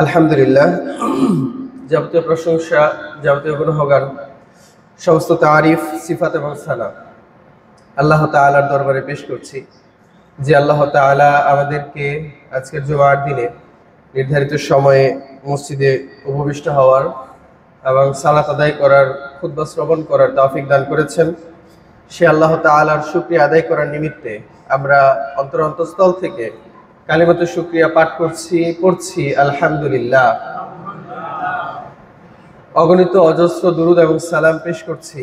আলহামদুলিল্লাহ, যাবতীয় প্রশংসা, যাবতীয় গুণগান, সমস্ত তারিফ, সিফাত এবং সানা আল্লাহ তাআলার দরবারে পেশ করছি। যে আল্লাহ তাআলা আমাদেরকে আজকের জুমার দিনে নির্ধারিত সময়ে মসজিদে উপবিষ্ট হওয়ার এবং সালাত আদায় করার, খুতবা শ্রবণ করার তৌফিক দান করেছেন, সে আল্লাহ তাআলার শুকরিয়া আদায় করার নিমিত্তে আমরা অন্তরস্থল থেকে কালিমাতে শুকরিয়া পাঠ করছি আলহামদুলিল্লাহ। অগণিত অজস্র দুরুদ এবং সালাম পেশ করছি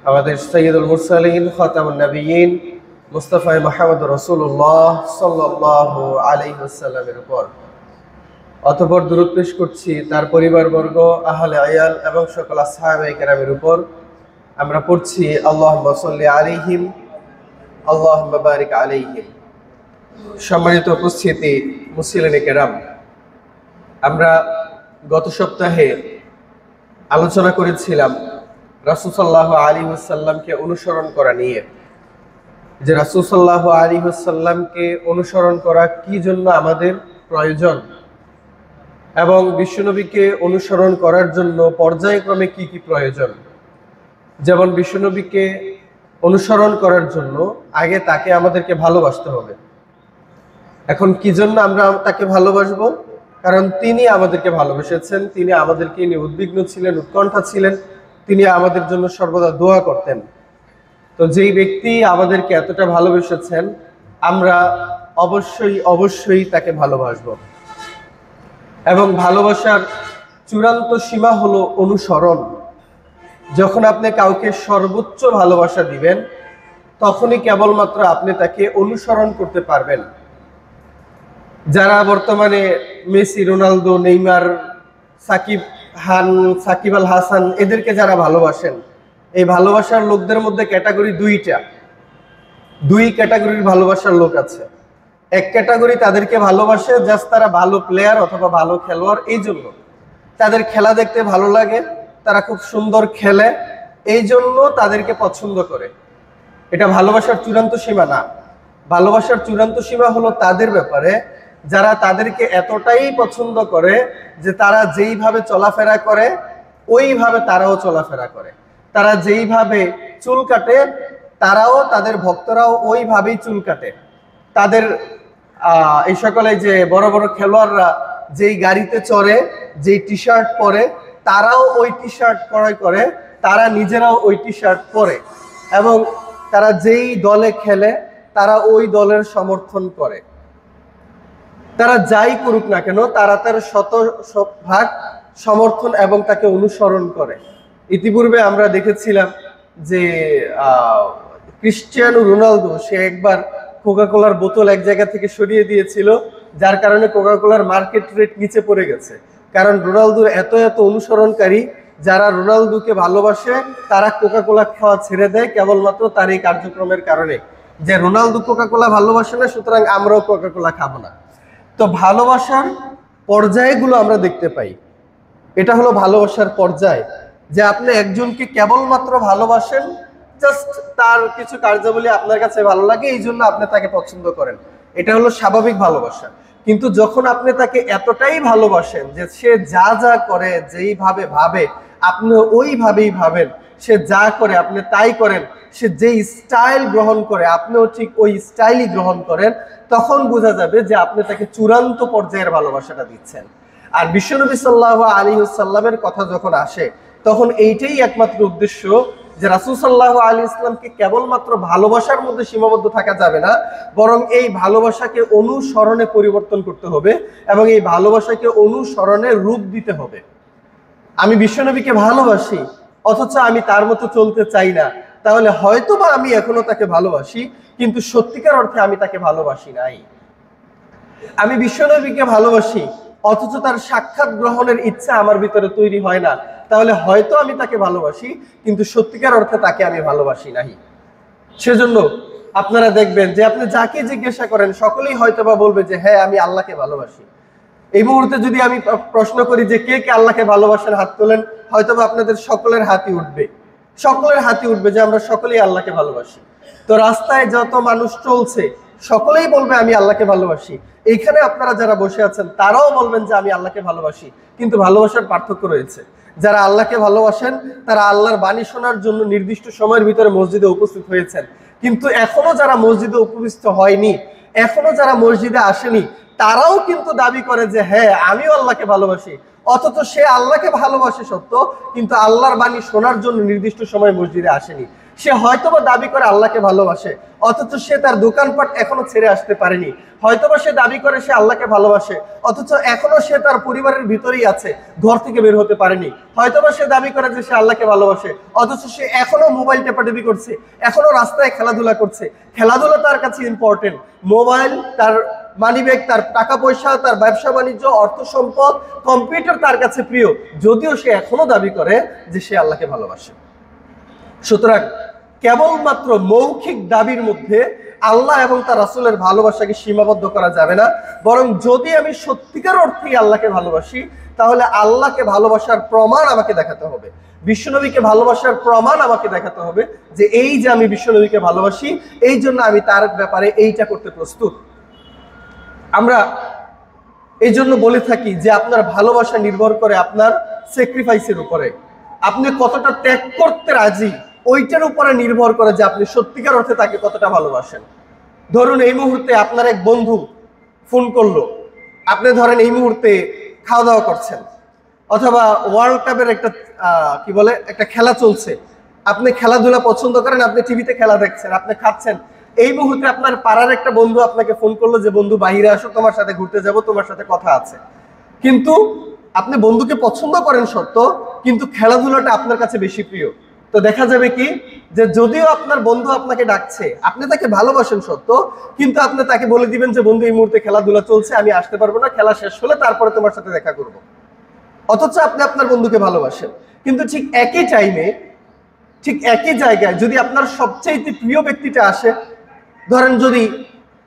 আমাদের সাইয়্যিদুল মুরসালিন খাতামুন নবিয়্যিন মুস্তাফা মুহাম্মদ রাসূলুল্লাহ সাল্লাল্লাহু আলাইহি ওয়াসাল্লামের উপর। অতঃপর দুরুদ পেশ করছি তার পরিবারবর্গ, আহলে আয়াল এবং সকল আসহাবে কেরামের উপর। আমরা পড়ছি আল্লাহুম্মা সাল্লি আলাইহিম, আল্লাহুম্মা বারিক আলাইহিম। সম্মানিত উপস্থিতি, মুসলিম কেরাম, আমরা গত সপ্তাহে আলোচনা করেছিলাম রাসূল সাল্লাল্লাহু আলাইহি ওয়াসাল্লামকে অনুসরণ করা নিয়ে, যে রাসূল সাল্লাল্লাহু আলাইহি ওয়াসাল্লামকে অনুসরণ করা কি জন্য আমাদের প্রয়োজন এবং বিশ্বনবীকে অনুসরণ করার জন্য পর্যায়ক্রমে কি কি প্রয়োজন। যেমন বিশ্বনবীকে অনুসরণ করার জন্য আগে তাকে আমাদেরকে ভালোবাসতে হবে। এখন কি জন্য আমরা তাকে ভালোবাসবো? কারণ তিনি আমাদেরকে ভালোবেসেছেন, তিনি আমাদেরকে নিয়ে উদ্বিগ্ন ছিলেন, উৎকণ্ঠা ছিলেন, তিনি আমাদের জন্য সর্বদা দোয়া করতেন। তো যেই ব্যক্তি আমাদেরকে এতটা ভালোবেসেছেন, আমরা অবশ্যই তাকে ভালোবাসবো। এবং ভালোবাসার চূড়ান্ত সীমা হলো অনুসরণ। যখন আপনি কাউকে সর্বোচ্চ ভালোবাসা দিবেন, তখনই কেবলমাত্র আপনি তাকে অনুসরণ করতে পারবেন। যারা বর্তমানে Messi, Ronaldo, Neymar, Shakib Al Hasan এদেরকে যারা ভালোবাসেন, এই ভালোবাসার লোকদের মধ্যে ক্যাটাগরি দুই ক্যাটাগরির ভালোবাসার লোক আছে। এক ক্যাটাগরি তাদেরকে ভালোবাসে জাস্ট তারা ভালো প্লেয়ার অথবা ভালো খেলোয়াড়, এই জন্য তাদের খেলা দেখতে ভালো লাগে, তারা খুব সুন্দর খেলে, এই জন্য তাদেরকে পছন্দ করে। এটা ভালোবাসার চূড়ান্ত সীমা না। ভালোবাসার চূড়ান্ত সীমা হলো তাদের ব্যাপারে যারা তাদেরকে এতটাই পছন্দ করে যে তারা যেইভাবে চলাফেরা করে ওইভাবে তারাও চলাফেরা করে। তারা যেইভাবে চুল কাটে তারাও, তাদের ভক্তরাও ওইভাবেই চুল কাটে। তাদের এই সকলে যে বড় বড় খেলোয়াড়রা যেই গাড়িতে চড়ে, যেই টি শার্ট পরে, তারাও ওই টি শার্ট ক্রয় করে, তারা নিজেরাও ওই টি শার্ট পরে, এবং তারা যেই দলে খেলে তারা ওই দলের সমর্থন করে। তারা যাই করুক না কেন, তারা তার শতভাগ সমর্থন এবং তাকে অনুসরণ করে। ইতিপূর্বে আমরা দেখেছিলাম যে ক্রিস্টিয়ানো রোনালদো, সে একবার কোকাকোলার বোতল এক জায়গা থেকে সরিয়ে দিয়েছিল, যার কারণে কোকাকোলার মার্কেট রেট নিচে পড়ে গেছে। কারণ রোনালদোর এত অনুসরণকারী যারা রোনালদোকে ভালোবাসে, তারা কোকাকোলা খাওয়া ছেড়ে দেয় কেবলমাত্র তার এই কার্যক্রমের কারণে, যে রোনালদো কোকাকোলা ভালোবাসে না, সুতরাং আমরাও কোকাকোলা খাবো না। তো ভালোবাসার পর্যায়গুলো আমরা দেখতে পাই। এটা হলো ভালোবাসার পর্যায়, যে আপনি একজনকে কেবলমাত্র ভালোবাসেন, জাস্ট তার কিছু কার্যাবলী আপনার কাছে ভালো লাগে, এই জন্য আপনি তাকে পছন্দ করেন। এটা হলো স্বাভাবিক ভালোবাসা। কিন্তু যখন আপনি তাকে এতটাই ভালোবাসেন যে সে যা যা করে, যেইভাবে ভাবে আপনি ওইভাবেই ভাবেন, সে যা করে আপনি তাই করেন, সে যেই স্টাইল গ্রহণ করে আপনিও ঠিক ওই স্টাইলই গ্রহণ করেন, তখন বোঝা যাবে যে আপনি তাকে চূড়ান্ত পর্যায়ের ভালোবাসাটা দিচ্ছেন। আর বিশ্বনবী সাল্লাল্লাহু আলাইহি ওয়াসাল্লামের কথা যখন আসে, তখন এইটাই একমাত্র উদ্দেশ্য যে রাসূল সাল্লাল্লাহু আলাইহি ওয়াসাল্লামকে কেবলমাত্র ভালোবাসার মধ্যে সীমাবদ্ধ থাকা যাবে না, বরং এই ভালোবাসাকে অনুসরণে পরিবর্তন করতে হবে এবং এই ভালোবাসাকে অনুসরণের রূপ দিতে হবে। আমি বিশ্বনবীকে ভালোবাসি অথচ আমি তার মতো চলতে চাই না, তাহলে হয়তোবা আমি এখনো তাকে ভালোবাসি, কিন্তু সত্যিকার অর্থে আমি তাকে ভালোবাসি নাই। আমি বিশ্বনবীকে ভালোবাসি অথচ তার সাক্ষাৎ গ্রহণের ইচ্ছা আমার ভিতরে তৈরি হয় না, তাহলে হয়তো আমি তাকে ভালোবাসি, কিন্তু সত্যিকার অর্থে তাকে আমি ভালোবাসি নাই। সেজন্য আপনারা দেখবেন যে আপনি যাকে জিজ্ঞাসা করেন সকলেই হয়তোবা বলবে যে হ্যাঁ, আমি আল্লাহকে ভালোবাসি। এই মুহূর্তে যদি আমি প্রশ্ন করি যে কে কে আল্লাহকে ভালোবাসেন, হাত তোলেন, হয়তোবা আপনাদের সকলের হাতই উঠবে যে আমরা সকলেই আল্লাহকে ভালোবাসি। তো রাস্তায় যত মানুষ চলছে সকলেই বলবে আমি আল্লাহকে ভালোবাসি। এইখানে আপনারা যারা বসে আছেন তারাও বলবেন যে আমি আল্লাহকে ভালোবাসি, কিন্তু ভালোবাসার পার্থক্য রয়েছে। যারা আল্লাহকে ভালোবাসেন তারা আল্লাহর বাণী শোনার জন্য নির্দিষ্ট সময়ের ভিতরে মসজিদে উপস্থিত হয়েছেন, কিন্তু এখনো যারা মসজিদে উপস্থিত হয়নি, এখনো যারা মসজিদে আসেনি, তারাও কিন্তু দাবি করে যে হ্যাঁ আমিও আল্লাহকে ভালোবাসি। অথচ সে আল্লাহকে ভালোবাসে সত্য, কিন্তু আল্লাহর বাণী শোনার জন্য নির্দিষ্ট সময় মসজিদে আসেনি। সে হয়তোবা দাবি করে আল্লাহকে ভালোবাসে, অথচ সে তার দোকানপাট এখনো ছেড়ে আসতে পারেনি। হয়তোবা সে দাবি করে সে আল্লাহকে ভালোবাসে, অথচ এখনো সে তার পরিবারের ভিতরেই আছে, ঘর থেকে বের হতে পারেনি। হয়তোবা সে দাবি করে যে সে আল্লাহকে ভালোবাসে, অথচ সে এখনো মোবাইল টেপাটেপি করছে, এখনো রাস্তায় খেলাধুলা করছে। খেলাধুলা তার কাছে ইম্পর্টেন্ট, মোবাইল, তার মানিব্যাগ, তার টাকা পয়সা, তার ব্যবসা বাণিজ্য, অর্থ সম্পদ, কম্পিউটার তার কাছে প্রিয়, যদিও সে এখনো দাবি করে যে সে আল্লাহকে ভালোবাসে। সুতরাং কেবলমাত্র মৌখিক দাবির মধ্যে আল্লাহ এবং তার রাসূলের ভালোবাসাকে সীমাবদ্ধ করা যাবে না, বরং যদি আমি সত্যিকার অর্থেই আল্লাহকে ভালোবাসি, তাহলে আল্লাহকে ভালোবাসার প্রমাণ আমাকে দেখাতে হবে, বিশ্বনবীকে ভালোবাসার প্রমাণ আমাকে দেখাতে হবে যে এই যে আমি বিশ্বনবীকে ভালোবাসি, এই জন্য আমি তার ব্যাপারে এইটা করতে প্রস্তুত। আমরা এই জন্য বলে থাকি যে আপনার ভালোবাসা নির্ভর করে আপনার স্যাক্রিফাইসের উপরে, আপনি কতটা ত্যাগ করতে রাজি ওইটার উপরে নির্ভর করে যে আপনি সত্যিকার অর্থে তাকে কতটা ভালোবাসেন। ধরুন এই মুহূর্তে আপনার এক বন্ধু ফোন করলো, আপনি ধরেন এই মুহূর্তে খাওয়া দাওয়া করছেন, অথবা ওয়ার্ল্ড কাপের একটা খেলা চলছে, আপনি খেলাধুলা পছন্দ করেন, আপনি টিভিতে খেলা দেখছেন, আপনি খাচ্ছেন। এই মুহূর্তে আপনার পাড়ার একটা বন্ধু আপনাকে ফোন করলো যে বন্ধু বাহিরে আসো, তোমার সাথে ঘুরতে যাব, তোমার সাথে কথা আছে। কিন্তু আপনি বন্ধুকে পছন্দ করেন সত্য, কিন্তু খেলাধুলাটা আপনার কাছে বেশি প্রিয়। তো দেখা যাবে কি যে যদিও আপনার বন্ধু আপনাকে ডাকছে, আপনি তাকে ভালোবাসেন সত্য, কিন্তু আপনি তাকে বলে দিবেন যে বন্ধু এই মুহূর্তে খেলাধুলা চলছে, আমি আসতে পারবো না, খেলা শেষ হলে তারপরে তোমার সাথে দেখা করব। অথচ আপনি আপনার বন্ধুকে ভালোবাসেন। কিন্তু ঠিক একই টাইমে, ঠিক একই জায়গায় যদি আপনার সবচাইতে প্রিয় ব্যক্তিটা আসে, ধরেন যদি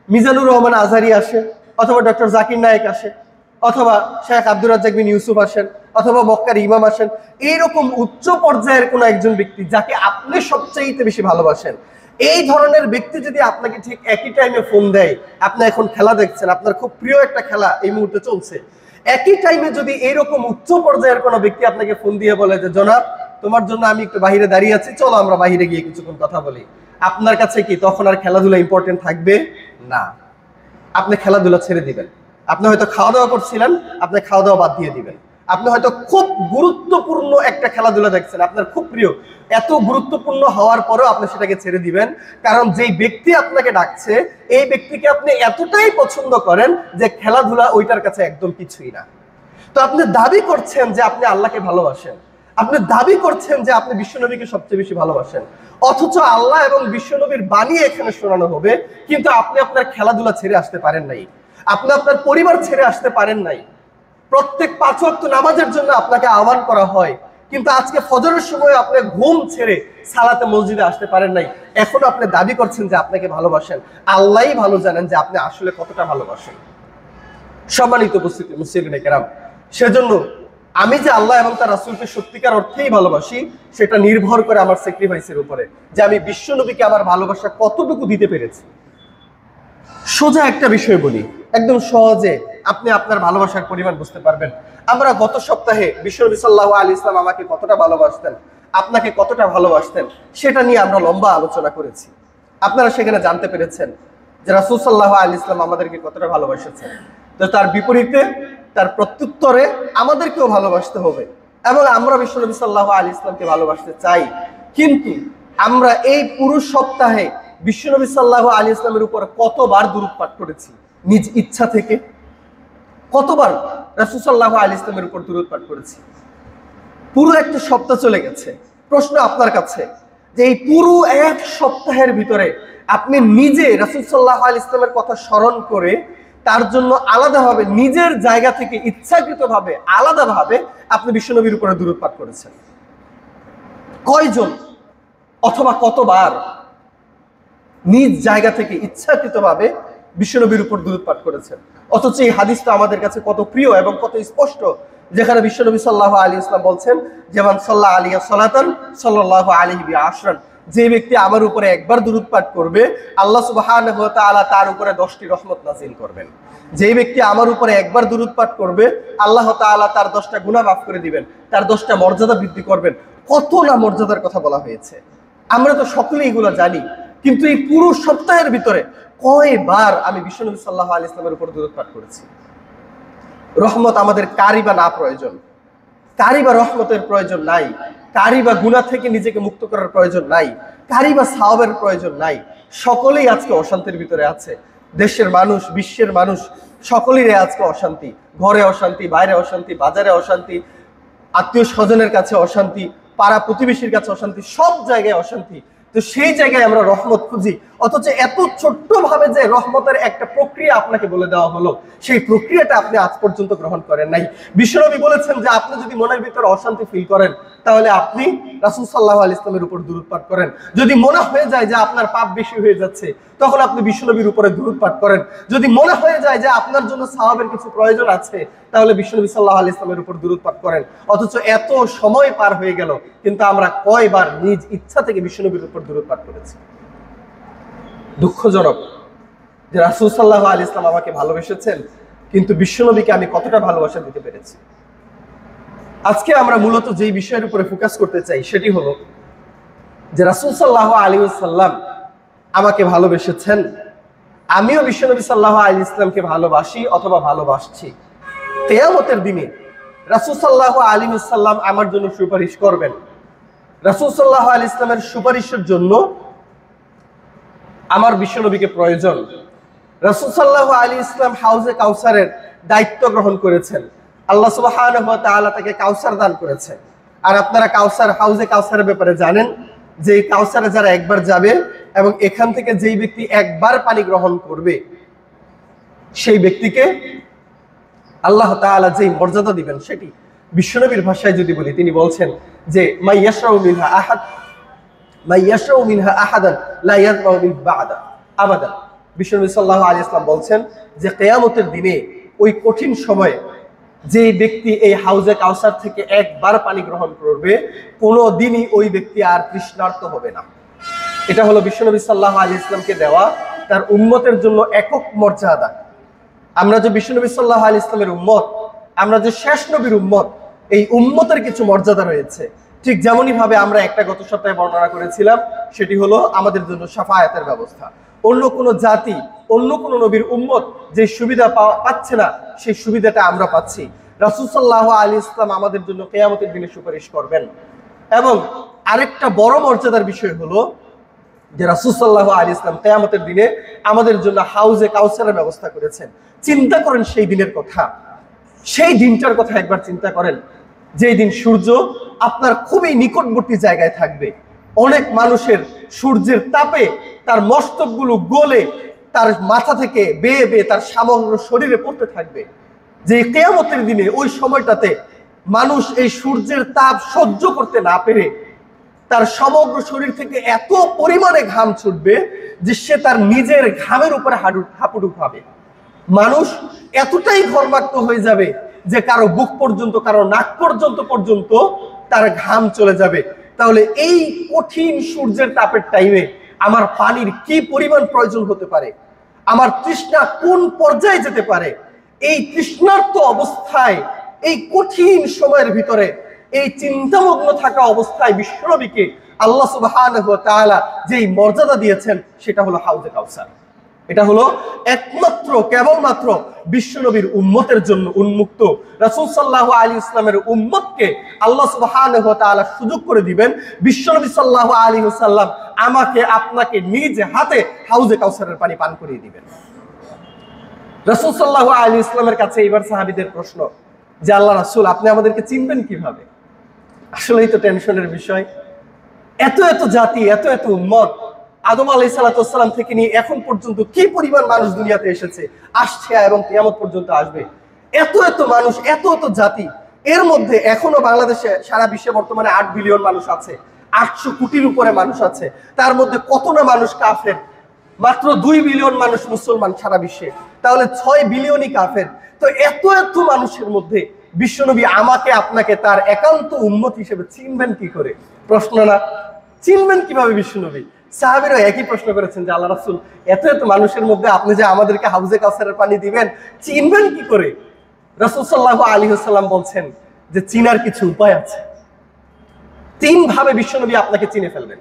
মিজানুর রহমান আজহারি আসে, অথবা ডক্টর জাকির নায়েক আসে, অথবা শেখ আব্দুর রাজ্জাক বিন ইউসুফ আসেন, অথবা মক্কার ইমাম আসেন, এইরকম উচ্চ পর্যায়ের কোন একজন ব্যক্তি যাকে আপনি সবচাইতে বেশি ভালোবাসেন, এই ধরনের ব্যক্তি যদি আপনাকে ঠিক একই টাইমে ফোন দেয়, আপনি এখন খেলা দেখছেন, আপনার খুব প্রিয় একটা খেলা এই মুহূর্তে চলছে, একই টাইমে যদি এইরকম উচ্চ পর্যায়ের কোনো ব্যক্তি আপনাকে ফোন দিয়ে বলে যে জনাব তোমার জন্য আমি একটু বাহিরে দাঁড়িয়ে আছি, চলো আমরা বাহিরে গিয়ে কিছুক্ষণ কথা বলি, আপনার কাছে কি তখন আর খেলাধুলা ইম্পর্টেন্ট থাকবে না? আপনি খেলাধুলা ছেড়ে দিবেন। আপনি হয়তো খাওয়া দাওয়া করছিলেন, আপনি খাওয়া দাওয়া বাদ দিয়ে দিবেন। আপনি হয়তো খুব গুরুত্বপূর্ণ একটা খেলাধুলা দেখছেন, আপনার খুব প্রিয়, এত গুরুত্বপূর্ণ হওয়ার পরেও আপনি সেটাকে ছেড়ে দিবেন, কারণ যেই ব্যক্তি আপনাকে ডাকছে এই ব্যক্তিকে আপনি এতটাই পছন্দ করেন যে খেলাধুলা ওইটার কাছে একদম কিছুই না। তো আপনি দাবি করছেন যে আপনি আল্লাহকে ভালোবাসেন, আপনি দাবি করছেন যে আপনি বিশ্বনবীকে সবচেয়ে বেশি ভালোবাসেন, অথচ আল্লাহ এবং বিশ্বনবীর বাণী এখানে শোনানো হবে, কিন্তু আপনি আপনার খেলাধুলা ছেড়ে আসতে পারেন নাই, আপনি আপনার পরিবার ছেড়ে আসতে পারেন নাই। প্রত্যেক 5 ওয়াক্ত নামাজের জন্য আপনাকে আহ্বান করা হয়, কিন্তু আজকে ফজরের সময় আপনি ঘুম ছেড়ে সালাতে মসজিদে আসতে পারেন নাই। এখন আপনি দাবি করছেন যে আপনাকে ভালোবাসেন, আল্লাহই ভালো জানেন যে আপনি আসলে কতটা ভালোবাসেন। সম্মানিত উপস্থিতি মুসলিম কেরাম, সেজন্য আমি যে আল্লাহ এবং তার রাসূলকে সত্যিকার অর্থেই ভালোবাসি সেটা নির্ভর করে আমার স্যাক্রিফাইসের উপরে, যে আমি বিশ্বনবীকে আমার ভালোবাসা কতটুকু দিতে পেরেছি। সোজা একটা বিষয় বলি, একদম সহজে আপনি আপনার ভালোবাসার পরিমাণ বুঝতে পারবেন। আমরা গত সপ্তাহে বিশ্বনবী সাল্লাল্লাহু আলাইহি ওয়াসাল্লাম আমাকে কতটা ভালোবাসতেন, আপনাকে কতটা ভালোবাসতেন, সেটা নিয়ে আমরা লম্বা আলোচনা করেছি। আপনারা সেখানে জানতে পেরেছেন যে রাসূল সাল্লাল্লাহু আলাইহি ওয়াসাল্লাম আমাদেরকে কতটা ভালোবাসেছেন। তো তার বিপরীতে, তার প্রত্যুত্তরে আমাদেরকেও ভালোবাসতে হবে এবং আমরা বিশ্বনবী সাল্লাল্লাহু আলাইহি ওয়াসাল্লামকে ভালোবাসতে চাই। কিন্তু আমরা এই পুরো সপ্তাহে বিশ্বনবী সাল্লাল্লাহু আলাইহি ওয়াসাল্লামের উপর কতবার দুরূদ পাঠ করেছি নিজ ইচ্ছা থেকে? কতবার রাসূল সাল্লাল্লাহু আলাইহি ওয়াসাল্লামের উপর দুরূদ পাঠ করেছি? পুরো একটা সপ্তাহ চলে গেছে। প্রশ্ন আপনার কাছে যে এই পুরো এক সপ্তাহের ভিতরে আপনি নিজে রাসূল সাল্লাল্লাহু আলাইহি ওয়াসাল্লামের কথা স্মরণ করে তার জন্য আলাদাভাবে নিজের জায়গা থেকে ইচ্ছাকৃতভাবে আলাদাভাবে আপনি বিশ্বনবীর উপরে দুরূদ পাঠ করেছেন? কয়জন অথবা কতবার নিজ জায়গা থেকে ইচ্ছাকৃতভাবে বিশ্বনবীর উপর দুরূদ পাঠ করেছেন? অথচ এই হাদিসটা আমাদের কাছে কত প্রিয় এবং কত স্পষ্ট, যেখানে বিশ্বনবী সাল্লাল্লাহু আলাইহি ওয়াসাল্লাম বলছেন, যেমন সাল্লাল্লাহু আলাইহি সাল্লাতান সাল্লাল্লাহু আলাইহি বিআশরান, যে ব্যক্তি আমার উপরে একবার দুরূদ পাঠ করবে আল্লাহ সুবহানাহু ওয়া তাআলা তার উপরে 10টি রহমত নাযিল করবেন। যে ব্যক্তি আমার উপরে একবার দুরূদ পাঠ করবে আল্লাহ তাআলা তার 10টা গুনাহ মাফ করে দিবেন, তার 10টা মর্যাদা বৃদ্ধি করবেন। কত না মর্যাদার কথা বলা হয়েছে, আমরা তো সকলেই এগুলো জানি। কিন্তু এই পুরো সপ্তাহের ভিতরে কয়বার আমি বিশ্বনবী সাল্লাল্লাহু আলাইহি ওয়াসাল্লামের উপর দুরূদ পাঠ করেছি? রহমত আমাদের কারি বা না প্রয়োজন, কারি বা রহমতের প্রয়োজন নাই, কারি বা গুনাহ থেকে নিজেকে মুক্ত করার প্রয়োজন নাই, কারি বা সাওয়াবের প্রয়োজন নাই। সকলেই আজকে অশান্তির ভিতরে আছে। দেশের মানুষ, বিশ্বের মানুষ সকলেরই আজকে অশান্তি। ঘরে অশান্তি, বাইরে অশান্তি, বাজারে অশান্তি, আত্মীয় স্বজনের কাছে অশান্তি, পাড়া প্রতিবেশীর কাছে অশান্তি, সব জায়গায় অশান্তি। তো সেই জায়গায় আমরা রহমত খুঁজি, অথচ এত ছোট্ট ভাবে যে রহমতের একটা প্রক্রিয়া আপনাকে বলে দেওয়া হলো, সেই প্রক্রিয়াটা আপনি আজ পর্যন্ত গ্রহণ করেন নাই। বিশ্বনবী বলেছেন যে আপনি যদি মনের ভিতরে অশান্তি ফিল করেন তাহলে আপনি রাসূল সাল্লাল্লাহু আলাইহি ওয়াসাল্লামের উপর দুরূদ পাঠ করেন। যদি মনে হয়ে যায় যে আপনার পাপ বেশি হয়ে যাচ্ছে তখন আপনি বিশ্বনবীর উপরে দুরূদ পাঠ করেন। যদি মনে হয়ে যায় যে আপনার জন্য সাওয়াবের কিছু প্রয়োজন আছে তাহলে বিশ্বনবী সাল্লাল্লাহু আলাইহি ওয়াসাল্লামের উপর দুরূদ পাঠ করেন। অথচ এত সময় পার হয়ে গেল কিন্তু আমরা কয়বার নিজ ইচ্ছা থেকে বিশ্বনবীর উপর দুরূদ পাঠ করেছি? দুঃখজনক যে রাসূল সাল্লাল্লাহু আলাইহি ওয়াসাল্লাম আমাকে ভালোবেসেছেন কিন্তু বিশ্বনবীকে আমি কতটা ভালোবাসা দিতে পেরেছি। আজকে আমরা মূলত যেই বিষয়ের উপরে ফোকাস করতে চাই সেটি হলো যে রাসূল সাল্লাল্লাহু আলাইহি ওয়াসাল্লাম আমাকে ভালোবেসেছেন, আমিও বিশ্বনবী সাল্লাল্লাহু আলাইহি ওয়াসাল্লামকে ভালোবাসি অথবা ভালোবাসছি। কিয়ামতের দিনে রাসূল সাল্লাল্লাহু আলাইহি ওয়াসাল্লাম আমার জন্য সুপারিশ করবেন। রাসূল সাল্লাল্লাহু আলাইহি ওয়াসাল্লামের সুপারিশের জন্য আমার বিশ্বনবীকে প্রয়োজন। রাসূল সাল্লাল্লাহু আলাইহি ওয়াসাল্লাম হাউজে কাউসারের দায়িত্ব গ্রহণ করেছেন। আল্লাহ সুবহানাহু ওয়া তাআলা তাকে কাউসার দান করেছেন। আর আপনারা কাউসার, হাউজে কাউসারের ব্যাপারে জানেন যে এই কাউসারে যারা একবার যাবে এবং এখান থেকে যেই ব্যক্তি একবার পানি গ্রহণ করবে সেই ব্যক্তিকে আল্লাহ তাআলা যেই মর্যাদা দিবেন সেটি বিশ্বনবীর ভাষায় যদি বলি তিনি বলছেন যে মাইয়াশরাউ মিনহা আহাদ মাইয়াশরাউ মিনহা আহাদান লা ইয়াযমাউ মিন বা'দা আবাদা। বিশ্বনবী সাল্লাল্লাহু আলাইহি ওয়াসাল্লাম বলছেন যে কিয়ামতের দিনে ওই কঠিন সময়ে যে ব্যক্তি এই হাউজে কাউসার থেকে একবার পানি গ্রহণ করবে কোনোদিনই ওই ব্যক্তি আর তৃষ্ণার্ত হবে না। এটা হলো বিশ্বনবী সাল্লাল্লাহু আলাইহি ওয়াসাল্লামকে দেওয়া তার উম্মতের জন্য একক মর্যাদা। আমরা যে বিশ্বনবী সাল্লাল্লাহু আলাইহি ওয়াসাল্লামের উম্মত, আমরা যে শেষ নবীর উম্মত, এই উম্মতের কিছু মর্যাদা রয়েছে। ঠিক যেমনই ভাবে আমরা একটা গত সপ্তাহে বর্ণনা করেছিলাম সেটি হলো আমাদের জন্য শাফায়াতের ব্যবস্থা। অন্য কোনো জাতি, অন্য কোনো নবীর উম্মত যে সুবিধা পাচ্ছে না সেই সুবিধাটা আমরা পাচ্ছি। রাসূল সাল্লাল্লাহু আলাইহি ওয়াসাল্লাম আমাদের জন্য কিয়ামতের দিনে সুপারিশ করবেন। এবং আরেকটা বড় মর্যাদার বিষয় হলো যে রাসূল সাল্লাল্লাহু আলাইহি ওয়াসাল্লাম কিয়ামতের দিনে আমাদের জন্য হাউজে কাউসারের ব্যবস্থা করেছেন। চিন্তা করেন সেই দিনের কথা, সেই দিনটার কথা একবার চিন্তা করেন, যেই দিন সূর্য আপনার খুবই নিকটবর্তী জায়গায় থাকবে। অনেক মানুষের সূর্যের তাপে তার মস্তকগুলো গলে তার মাথা থেকে বেয়ে বেয়ে তার সমগ্র শরীরে পড়তে থাকবে। যে কিয়ামতের দিনে ওই সময়টাতে মানুষ এই সূর্যের তাপ সহ্য করতে না পেরে তার সমগ্র শরীর থেকে এত পরিমাণে ঘাম ছুটবে যে সে তার নিজের ঘামের উপরে হাঁপুডুক হবে। মানুষ এতটাই ঘর্মাক্ত হয়ে যাবে যে কারো বুক পর্যন্ত, কারো নাক পর্যন্ত তার ঘাম চলে যাবে। তাহলে এই কঠিন সূর্যের তাপের টাইমে আমার পানির কি পরিমাণ প্রয়োজন হতে পারে, আমার তৃষ্ণা কোন পর্যায়ে যেতে পারে। এই তৃষ্ণার্ত অবস্থায়, এই কঠিন সময়ের ভিতরে, এই চিন্তামগ্ন থাকা অবস্থায় বিশ্বনবীকে আল্লাহ সুবহানাহু ওয়া তাআলা যেই মর্যাদা দিয়েছেন সেটা হলো হাউজে কাউসার। এটা হলো একমাত্র কেবলমাত্র বিশ্বনবীর উম্মতের জন্য উন্মুক্ত। রাসূল সাল্লাল্লাহু আলাইহি ওয়াসাল্লামের উম্মতকে আল্লাহ সুবহানাহু ওয়া তাআলা সুযোগ করে দিবেন বিশ্বনবী সাল্লাল্লাহু আলাইহি ওয়াসাল্লাম আমাকে আপনাকে নিজ হাতে হাউজে কাউসারের পানি পান করিয়ে দিবেন। রাসূল সাল্লাল্লাহু আলাইহি ওয়াসাল্লামের কাছে এবার সাহাবীদের প্রশ্ন যে আল্লাহ রাসূল আপনি আমাদেরকে চিনবেন কিভাবে? আসলেই তো টেনশনের বিষয়। এত এত জাতি, এত এত উম্মত, আদম আলাইহিস সালাতু ওয়াস সালাম থেকে নিয়ে এখন পর্যন্ত কি পরিমাণ মানুষ দুনিয়াতে এসেছে, আসছে এবং কিয়ামত পর্যন্ত আসবে। এত এত মানুষ, এত এত জাতি, এর মধ্যে এখনো বাংলাদেশে সারা বিশ্বে বর্তমানে 8 বিলিয়ন মানুষ আছে, 800 কোটির উপরে মানুষ আছে। তার মধ্যে কত না মানুষ কাফের, মাত্র 2 বিলিয়ন মানুষ মুসলমান সারা বিশ্বে, তাহলে 6 বিলিয়নই কাফের। তো এত এত মানুষের মধ্যে বিশ্বনবী আমাকে আপনাকে তার একান্ত উম্মত হিসেবে চিনবেন কি করে? প্রশ্ন না? চিনবেন কিভাবে বিশ্বনবী? সাহাবীরা একই প্রশ্ন করেছেন যে আল্লাহ রাসূল, এত এত মানুষের মধ্যে আপনি যে আমাদেরকে হাউজে কাউসারের পানি দিবেন, চিনবেন কি করে? রাসূল সাল্লাল্লাহু আলাইহি ওয়াসাল্লাম বলছেন যে চিনার কিছু উপায় আছে। তিন ভাবে বিশ্বনবী আপনাকে চিনে ফেলবেন।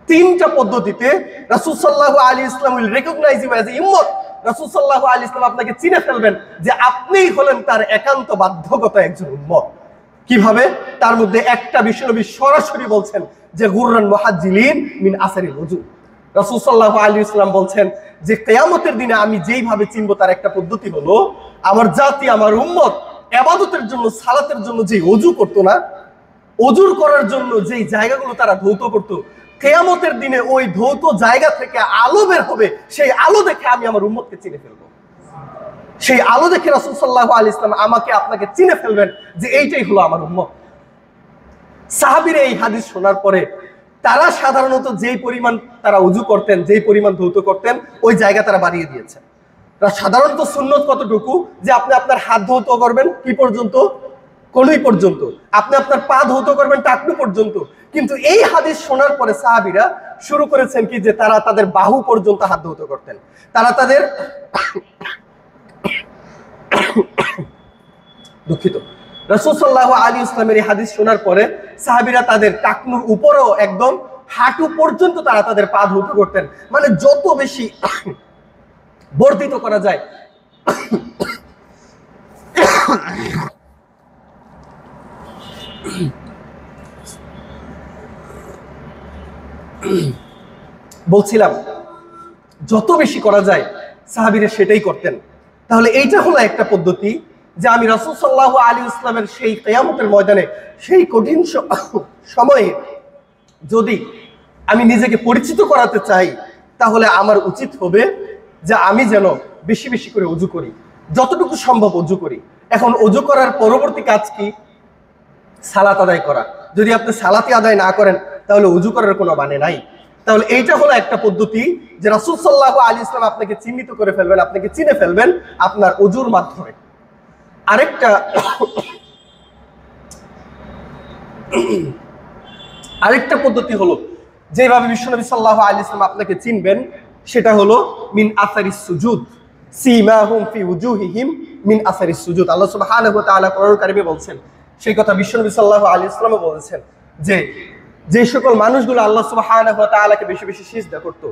তিনটা পদ্ধতিতে রাসূল সাল্লাল্লাহু আলাইহি ওয়াসাল্লাম will recognize you as a উম্মত। রাসূল সাল্লাল্লাহু আলাইহি ওয়াসাল্লাম আপনাকে চিনে ফেলবেন যে আপনিই হলেন তার একান্ত বাধ্যগত একজন উম্মত। কিভাবে? তার মধ্যে একটা বিশ্বনবী সরাসরি বলছেন যে গুররান মুহাজ্জিলিন মিন আসারিল ওযু। রাসূল সাল্লাল্লাহু আলাইহি ওয়াসাল্লাম বলছেন যে কিয়ামতের দিনে আমি যেইভাবে চিনবো তার একটা পদ্ধতি হলো, আমার জাতি, আমার উম্মত ইবাদতের জন্য, সালাতের জন্য যে ওযু করতো না, ওযুর করার জন্য যেই জায়গাগুলো তারা ধৌত করতো, কিয়ামতের দিনে ওই ধৌত জায়গা থেকে আলো বের হবে। সেই আলো দেখে আমি আমার উম্মতকে চিনে ফেলবো। সেই আলো দেখে রাসূল সাল্লাল্লাহু আলাইহি ওয়াসাল্লাম আমাকে আপনাকে চিনে ফেলবেন যে এইটাই হলো আমার উম্মত। সাহাবীরা এই হাদিস শোনার পরে তারা সাধারণত যেই পরিমাণ তারা ওযু করতেন, যেই পরিমাণ ধৌত করতেন, ওই জায়গা তারা বাড়িয়ে দিয়েছেন। সাধারণত সুন্নত কতটুকু যে আপনি আপনার হাত ধৌত করবেন কি পর্যন্ত? কনুই পর্যন্ত। আপনি আপনার পা ধৌত করবেন টাকনু পর্যন্ত। কিন্তু এই হাদিস শোনার পরে সাহাবীরা শুরু করেছেন কি যে তারা তাদের বাহু পর্যন্ত হাত ধৌত করতেন। তারা তাদের দুঃখিত, রাসূল সাল্লাল্লাহু আলাইহি ওয়াসাল্লামের এই হাদিস শোনার পরে সাহাবীরা তাদের টাকনুর উপরেও একদম হাঁটু পর্যন্ত তারা তাদের পা ধৌত করতেন। মানে যত বেশি বর্ধিত করা যায়। বলছিলাম যত বেশি করা যায় সাহাবীরা সেটাই করতেন। তাহলে এইটা হলো একটা পদ্ধতি যে আমি রাসূল সাল্লাল্লাহু আলাইহি ওয়াসাল্লামের সেই কিয়ামতের ময়দানে, সেই কঠিন সময়ে যদি আমি নিজেকে পরিচিত করাতে চাই, তাহলে আমার উচিত হবে যে আমি যেন বেশি বেশি করে ওযু করি, যতটুকু সম্ভব ওযু করি। এখন ওযু করার পরবর্তী কাজ কি? সালাত আদায় করা। যদি আপনি সালাতই আদায় না করেন তাহলে ওযু করার কোনো মানে নাই। তাহলে এইটা হলো একটা পদ্ধতি যে রাসূল সাল্লাল্লাহু আলাইহি ওয়াসাল্লাম আপনাকে চিহ্নিত করে ফেলবেন, আপনাকে চিনে ফেলবেন আপনার ওযুর মাধ্যমে। আরেকটা পদ্ধতি হলো যেভাবে বিশ্বনবী সাল্লাল্লাহু আলাইহি ওয়াসাল্লাম আপনাকে চিনবেন, সেটা হলো মিন আসারিস সুজুদ। সীমাহুম ফি উজুহিহিম মিন আসারিস সুজুদ। আল্লাহ সুবহানাহু ওয়া তাআলা কোরআন কারিমে বলছেন, সেই কথা বিশ্বনবী সাল্লাল্লাহু আলাইহি ওয়াসাল্লাম বলেছেন যে সকল মানুষগুলো আল্লাহ সুবহানাহু ওয়া তাআলাকে বেশি বেশি সিজদা করত,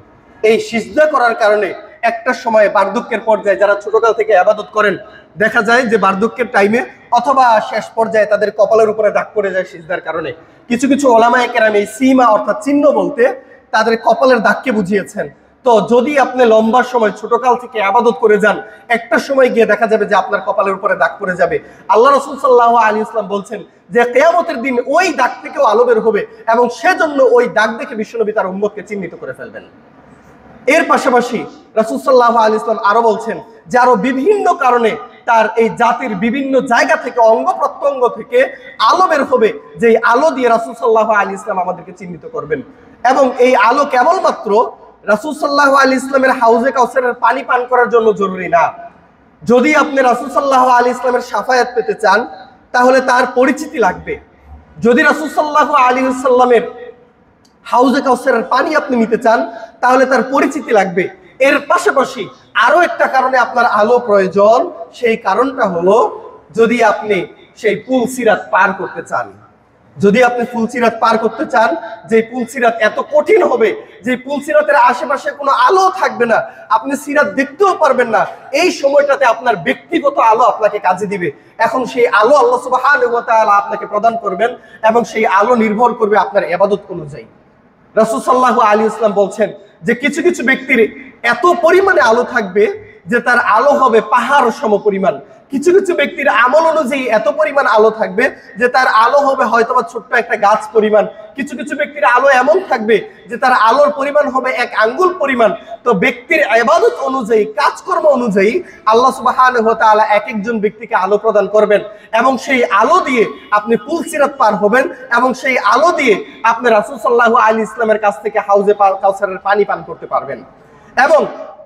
এই সিজদা করার কারণে একটা সময় বার্ধক্যের পর্যায়ে যারা ছোটকাল থেকে ইবাদত করেন, দেখা যায় যে বার্ধক্যের টাইমে অথবা শেষ পর্যায়ে তাদের কপালের উপরে দাগ পড়ে যায় সিজদার কারণে। কিছু কিছু ওলামায়ে কেরাম এই সীমা অর্থাৎ চিহ্ন বলতে তাদের কপালের দাগকে বুঝিয়েছেন। তো যদি আপনি লম্বা সময় ছোটকাল থেকে ইবাদত করে যান, একটা সময় গিয়ে দেখা যাবে যে আপনার কপালের উপরে দাগ পড়ে যাবে। আল্লাহ রাসূল সাল্লাল্লাহু আলাইহি ওয়াসাল্লাম বলছেন যে কিয়ামতের দিন ওই দাগ থেকেও আলো বের হবে এবং সেজন্য ওই দাগ দেখে বিশ্বনবী তার উম্মতকে চিহ্নিত করে ফেলবেন। এর পাশাপাশি রাসূল সাল্লাল্লাহু আলাইহি ওয়াসাল্লাম আরো বলছেন যে আরো বিভিন্ন কারণে তার এই জাতির বিভিন্ন জায়গা থেকে, অঙ্গ প্রত্যঙ্গ থেকে আলো বের হবে, যে আলো দিয়ে রাসূল সাল্লাল্লাহু আলাইহি ওয়াসাল্লাম আমাদেরকে চিহ্নিত করবেন। এবং এই আলো কেবলমাত্র রাসূল সাল্লাল্লাহু আলাইহি ওয়াসাল্লামের হাউজে কাউসারের পানি পান করার জন্য জরুরি না। যদি আপনি রাসূল সাল্লাল্লাহু আলাইহি ওয়াসাল্লামের শাফায়াত পেতে চান তাহলে তার পরিচিতি লাগবে। যদি রাসূল সাল্লাল্লাহু আলাইহি ওয়াসাল্লামের হাউজে কাউসারের পানি আপনি নিতে চান তাহলে তার পরিচিতি লাগবে। এর পাশাপাশি আরো একটা কারণে আপনার আলো প্রয়োজন, সেই কারণটা হলো যদি আপনি সেই পুল সিরাত পার করতে চান। যদি আপনি পুল সিরাত পার করতে চান, যে পুল সিরাত এত কঠিন হবে যে পুল সিরাতের আশেপাশে কোনো আলো থাকবে না, আপনি সিরাত দেখতেও পারবেন না, এই সময়টাতে আপনার ব্যক্তিগত আলো আপনাকে কাজে দিবে। এখন সেই আলো আল্লাহ সুবহানাহু ওয়া তাআলা আপনাকে প্রদান করবেন এবং সেই আলো নির্ভর করবে আপনার ইবাদত অনুযায়ী। রাসূল সাল্লাল্লাহু আলাইহি ওয়াসাল্লাম বলছেন যে কিছু কিছু ব্যক্তির এত পরিমাণে আলো থাকবে যে তার আলো হবে পাহাড় সম পরিমাণ। কিছু কিছু ব্যক্তির আমল অনুযায়ী এত পরিমাণ আলো থাকবে যে তার আলো হবে হয়তোবা ছোট্ট একটা গাছ পরিমাণ। কিছু কিছু ব্যক্তির আলো এমন থাকবে যে তার আলোর পরিমাণ হবে 1 আঙ্গুল পরিমাণ। তো ব্যক্তির ইবাদত অনুযায়ী, কাজকর্ম অনুযায়ী আল্লাহ সুবহানাহু ওয়া তাআলা এক একজন ব্যক্তিকে আলো প্রদান করবেন এবং সেই আলো দিয়ে আপনি পুল সিরাত পার হবেন এবং সেই আলো দিয়ে আপনি রাসূল সাল্লাল্লাহু আলাইহি ওয়াসাল্লামের কাছ থেকে হাউজে কাউসারের পানি পান করতে পারবেন। এবং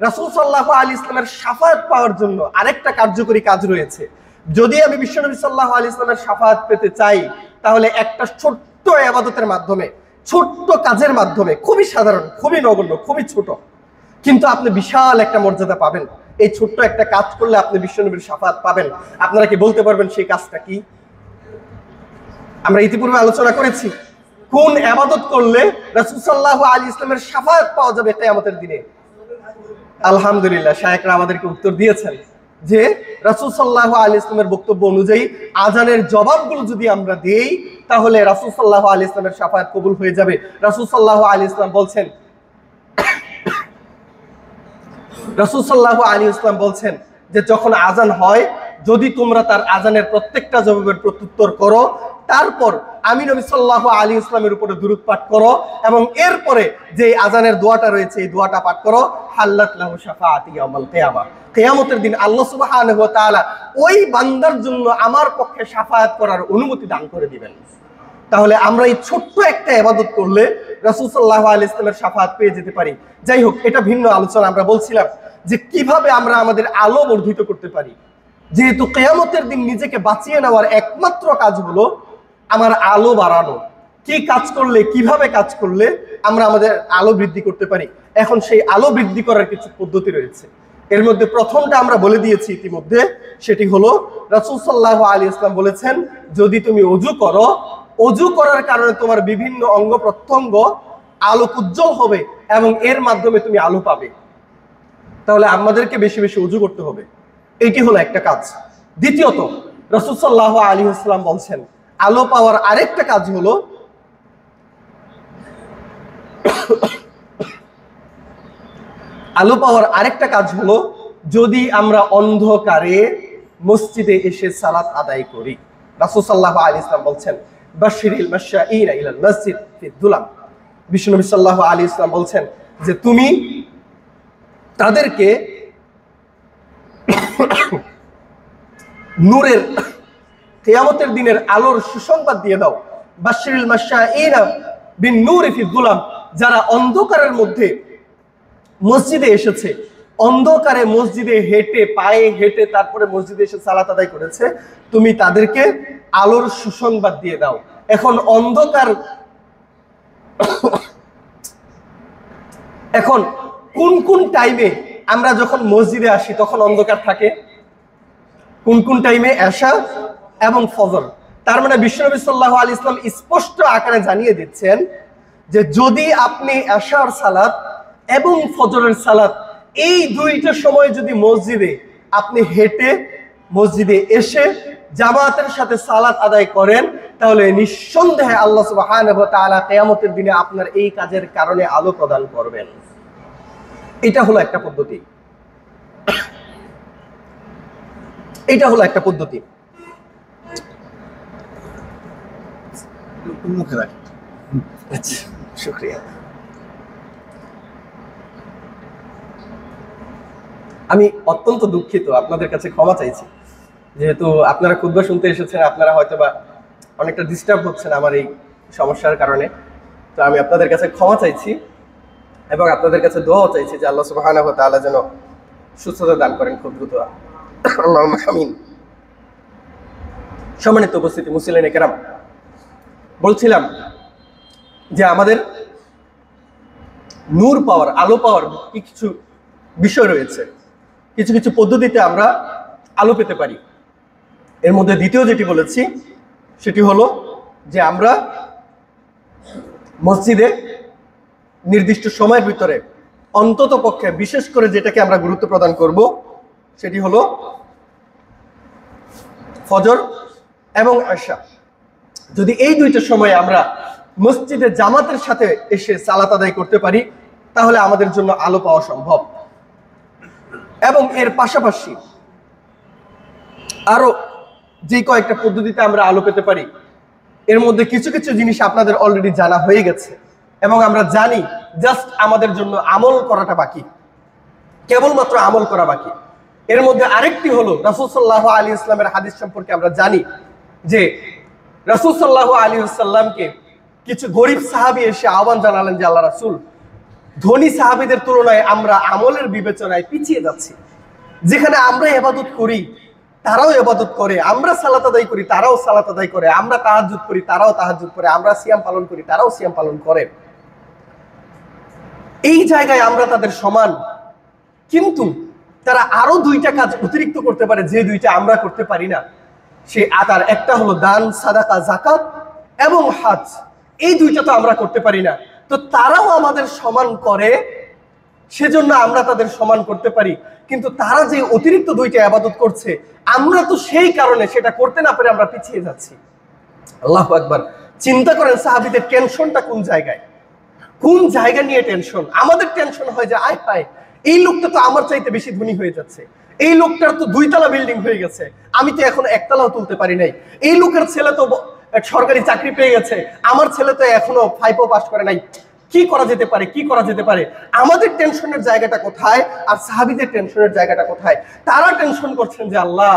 রাসূল সাল্লাল্লাহু আলাইহি ওয়াসাল্লামের শাফায়াত পাওয়ার জন্য আরেকটা কার্যকরী কাজ রয়েছে। যদি আমি বিশ্বনবী সাল্লাল্লাহু আলাইহি ওয়াসাল্লামের শাফায়াত পেতে চাই তাহলে একটা ছোট্ট ইবাদতের মাধ্যমে, ছোট্ট কাজের মাধ্যমে, খুবই সাধারণ, খুবই নগণ্য, খুবই ছোট, কিন্তু আপনি বিশাল একটা মর্যাদা পাবেন। এই ছোট্ট একটা কাজ করলে আপনি বিশ্বনবীর শাফাত পাবেন। আপনারা কি বলতে পারবেন সেই কাজটা কি? আমরা ইতিপূর্বে আলোচনা করেছি কোন ইবাদত করলে রাসূল সাল্লাল্লাহু আলাইহি ইসলামের শাফাত পাওয়া যাবে কিয়ামতের দিনে। আলহামদুলিল্লাহ, শায়েখরা আমাদেরকে উত্তর দিয়েছেন যে রাসূল সাল্লাল্লাহু আলাইহি ইসলামের বক্তব্য অনুযায়ী আজানের জবাবগুলো যদি আমরা দেই তাহলে রাসূল সাল্লাল্লাহু আলাইহি ইসলামের শাফাত কবুল হয়ে যাবে। রাসূল সাল্লাল্লাহু আলাইহি ইসলাম বলছেন, রাসূল সাল্লাল্লাহু আলাইহি ইসলাম বলছেন যে যখন আজান হয়, যদি তোমরা তার আজানের প্রত্যেকটা জবাবের প্রত্যুত্তর করো, তারপর আমি নবী সাল্লাল্লাহু আলাইহি ইসলামের উপরে দুরূদ পাঠ করো এবং এরপরে যে আজানের দোয়াটা রয়েছে এই দোয়াটা পাঠ করো, হাল্লাত লাহু শাফাআতি ইয়াউমাল কিয়ামা, কিয়ামতের দিন আল্লাহ সুবহানাহু ওয়া তাআলা ওই বান্দার জন্য আমার পক্ষে শাফায়াত করার অনুমতি দান করে দিবেন। তাহলে আমরা এই ছোট্ট একটা ইবাদত করলে রাসূল সাল্লাল্লাহু আলাইহি ইসলামের শাফায়াত পেয়ে যেতে পারি। যাই হোক, এটা ভিন্ন আলোচনা। আমরা বলছিলাম যে কিভাবে আমরা আমাদের আলো বর্ধিত করতে পারি। যেহেতু কিয়ামতের দিন নিজেকে বাঁচিয়ে নেওয়ার একমাত্র কাজ হলো আমার আলো বাড়ানো। কি কাজ করলে, কিভাবে কাজ করলে আমরা আমাদের আলো বৃদ্ধি করতে পারি। এখন সেই আলো বৃদ্ধি করার কিছু পদ্ধতি রয়েছে। এর মধ্যে প্রথমটা আমরা বলে দিয়েছি ইতিমধ্যে, সেটি হলো রাসূল সাল্লাল্লাহু আলাইহি ইসলাম বলেছেন, যদি তুমি ওযু করো, ওযু করার কারণে তোমার বিভিন্ন অঙ্গ প্রত্যঙ্গ আলোক উজ্জ্বল হবে এবং এর মাধ্যমে তুমি আলো পাবে। তাহলে আমাদেরকে বেশি বেশি ওযু করতে হবে, এটি হলো একটা কাজ। দ্বিতীয়ত, রাসূল সাল্লাল্লাহু আলাইহি ওয়াসাল্লাম বলছেন আলো পাওয়ার আরেকটা কাজ হলো যদি আমরা অন্ধকারে মসজিদে এসে সালাত আদায় করি। রাসূল সাল্লাল্লাহু আলাইহি ওয়াসাল্লাম বলছেন, বাশিরিল মাশাঈনা ইলাল মসজিদ ফি যুলাম। বিশ্বনবী সাল্লাল্লাহু আলাইহি ওয়াসাল্লাম বলছেন যে তুমি তাদেরকে নূরের, কিয়ামতের দিনের আলোর সুসংবাদ দিয়ে দাও। বাশিরিল মাশাঈনা বিন নূরি ফি যুলাম, যারা অন্ধকারের মধ্যে মসজিদে এসেছে, অন্ধকারে মসজিদে হেঁটে, পায়ে হেঁটে তারপরে মসজিদে এসে সালাত আদায় করেছে, তুমি তাদেরকে আলোর সুসংবাদ দিয়ে দাও। এখন এখন কোন কোন টাইমে আমরা যখন মসজিদে আসি তখন অন্ধকার থাকে? কোন কোন টাইমে? এশা এবং ফজর। তার মানে বিশ্বনবী সাল্লাল্লাহু আলাইহি ওয়াসাল্লাম স্পষ্ট আকারে জানিয়ে দিচ্ছেন যে যদি আপনি এশার সালাত এবং ফজরের সালাত এই দুইটা সময় যদি মসজিদে আপনি হেঁটে মসজিদে এসে জামাতের সাথে সালাত আদায় করেন, তাহলে নিঃসন্দেহে আল্লাহ সুবহানাহু ওয়া তাআলা কিয়ামতের দিনে আপনার এই কাজের কারণে আলো প্রদান করবেন। এটা হলো একটা পদ্ধতি। আচ্ছা, শুকরিয়া। আমি অত্যন্ত দুঃখিত, আপনাদের কাছে ক্ষমা চাইছি। যেহেতু আপনারা খুতবা শুনতে এসেছেন, আপনারা হয়তো বা অনেকটা ডিস্টার্ব হচ্ছেন আমার এই সমস্যার কারণে। তো আমি আপনাদের কাছে ক্ষমা চাইছি এবং আপনাদের কাছে দোয়া চাইছি যে আল্লাহ সুবহানাহু ওয়া তাআলা যেন সুস্থতা দান করেন খুব দ্রুত। আল্লাহুম্মা আমিন। সম্মানিত উপস্থিতি, মুসলিম কেরাম, বলছিলাম যে আমাদের নূর পাওয়ার, আলো পাওয়ার কিছু বিষয় রয়েছে, কিছু কিছু পদ্ধতিতে আমরা আলো পেতে পারি। এর মধ্যে দ্বিতীয় যেটি বলেছি সেটি হলো যে আমরা মসজিদে নির্দিষ্ট সময়ের ভিতরে অন্তত পক্ষে, বিশেষ করে যেটাকে আমরা গুরুত্ব প্রদান করব সেটি হলো ফজর এবং এশা। যদি এই দুইটা সময়ে আমরা মসজিদে জামাতের সাথে এসে সালাত আদায় করতে পারি তাহলে আমাদের জন্য আলো পাওয়া সম্ভব। এবং এর পাশাপাশি আরো যে কয়েকটা পদ্ধতিতে আমরা আলো পেতে পারি, এর মধ্যে কিছু কিছু জিনিস আপনাদের অলরেডি জানা হয়ে গেছে এবং আমরা জানি, জাস্ট আমাদের জন্য আমল করাটা বাকি, কেবলমাত্র আমল করা বাকি। এর মধ্যে আরেকটি হলো রাসূল সাল্লাল্লাহু আলাইহি ওয়াসাল্লামের হাদিস সম্পর্কে আমরা জানি যে রাসূল সাল্লাল্লাহু আলাইহি ওয়াসাল্লামকে কিছু গরিব সাহাবী এসে আহ্বান জানালেন যে আল্লাহ রাসূল, ধনী সাহাবীদের তুলনায় আমরা আমলের বিবেচনায় পিছিয়ে যাচ্ছি। যেখানে আমরা ইবাদত করি তারাও ইবাদত করে, আমরা সালাত আদায় করি তারাও সালাত আদায় করে, আমরা তাহাজ্জুদ করি তারাও তাহাজ্জুদ করে, আমরা সিয়াম পালন করি তারাও সিয়াম পালন করে। এই জায়গায় আমরা তাদের সমান, কিন্তু তারা আরো দুইটা কাজ অতিরিক্ত করতে পারে যে দুইটা আমরা করতে পারি না। সে তার একটা হলো দান, সাদাকা, যাকাত এবং হজ। এই দুইটা তো আমরা করতে পারি না, তো তারাও আমাদের সমান করে, সেজন্য আমরা তাদের সমান করতে পারি। কিন্তু তারা যে অতিরিক্ত দুইটা ইবাদত করছে, আমরা তো সেই কারণে সেটা করতে না পেরে আমরা পিছিয়ে যাচ্ছি। আল্লাহু আকবার। চিন্তা করেন সাহাবীদের টেনশনটা কোন জায়গায়, কোন জায়গা নিয়ে টেনশন। আমাদের টেনশন হয় যে আয় হায়, এই লোকটা তো আমার চাইতে বেশি ধনী হয়ে যাচ্ছে, এই লোকটার তো 2 তলা বিল্ডিং হয়ে গেছে, আমি তো এখন 1 তলাও তুলতে পারি নাই, এই লোকের ছেলে তো সরকারি চাকরি পেয়ে গেছে, আমার ছেলে তো এখনো 5ও পাস করে নাই, কি করা যেতে পারে, কি করা যেতে পারে। আমাদের টেনশনের জায়গাটা কোথায় আর সাহাবীদের টেনশনের জায়গাটা কোথায়? তারা টেনশন করছেন যে আল্লাহ,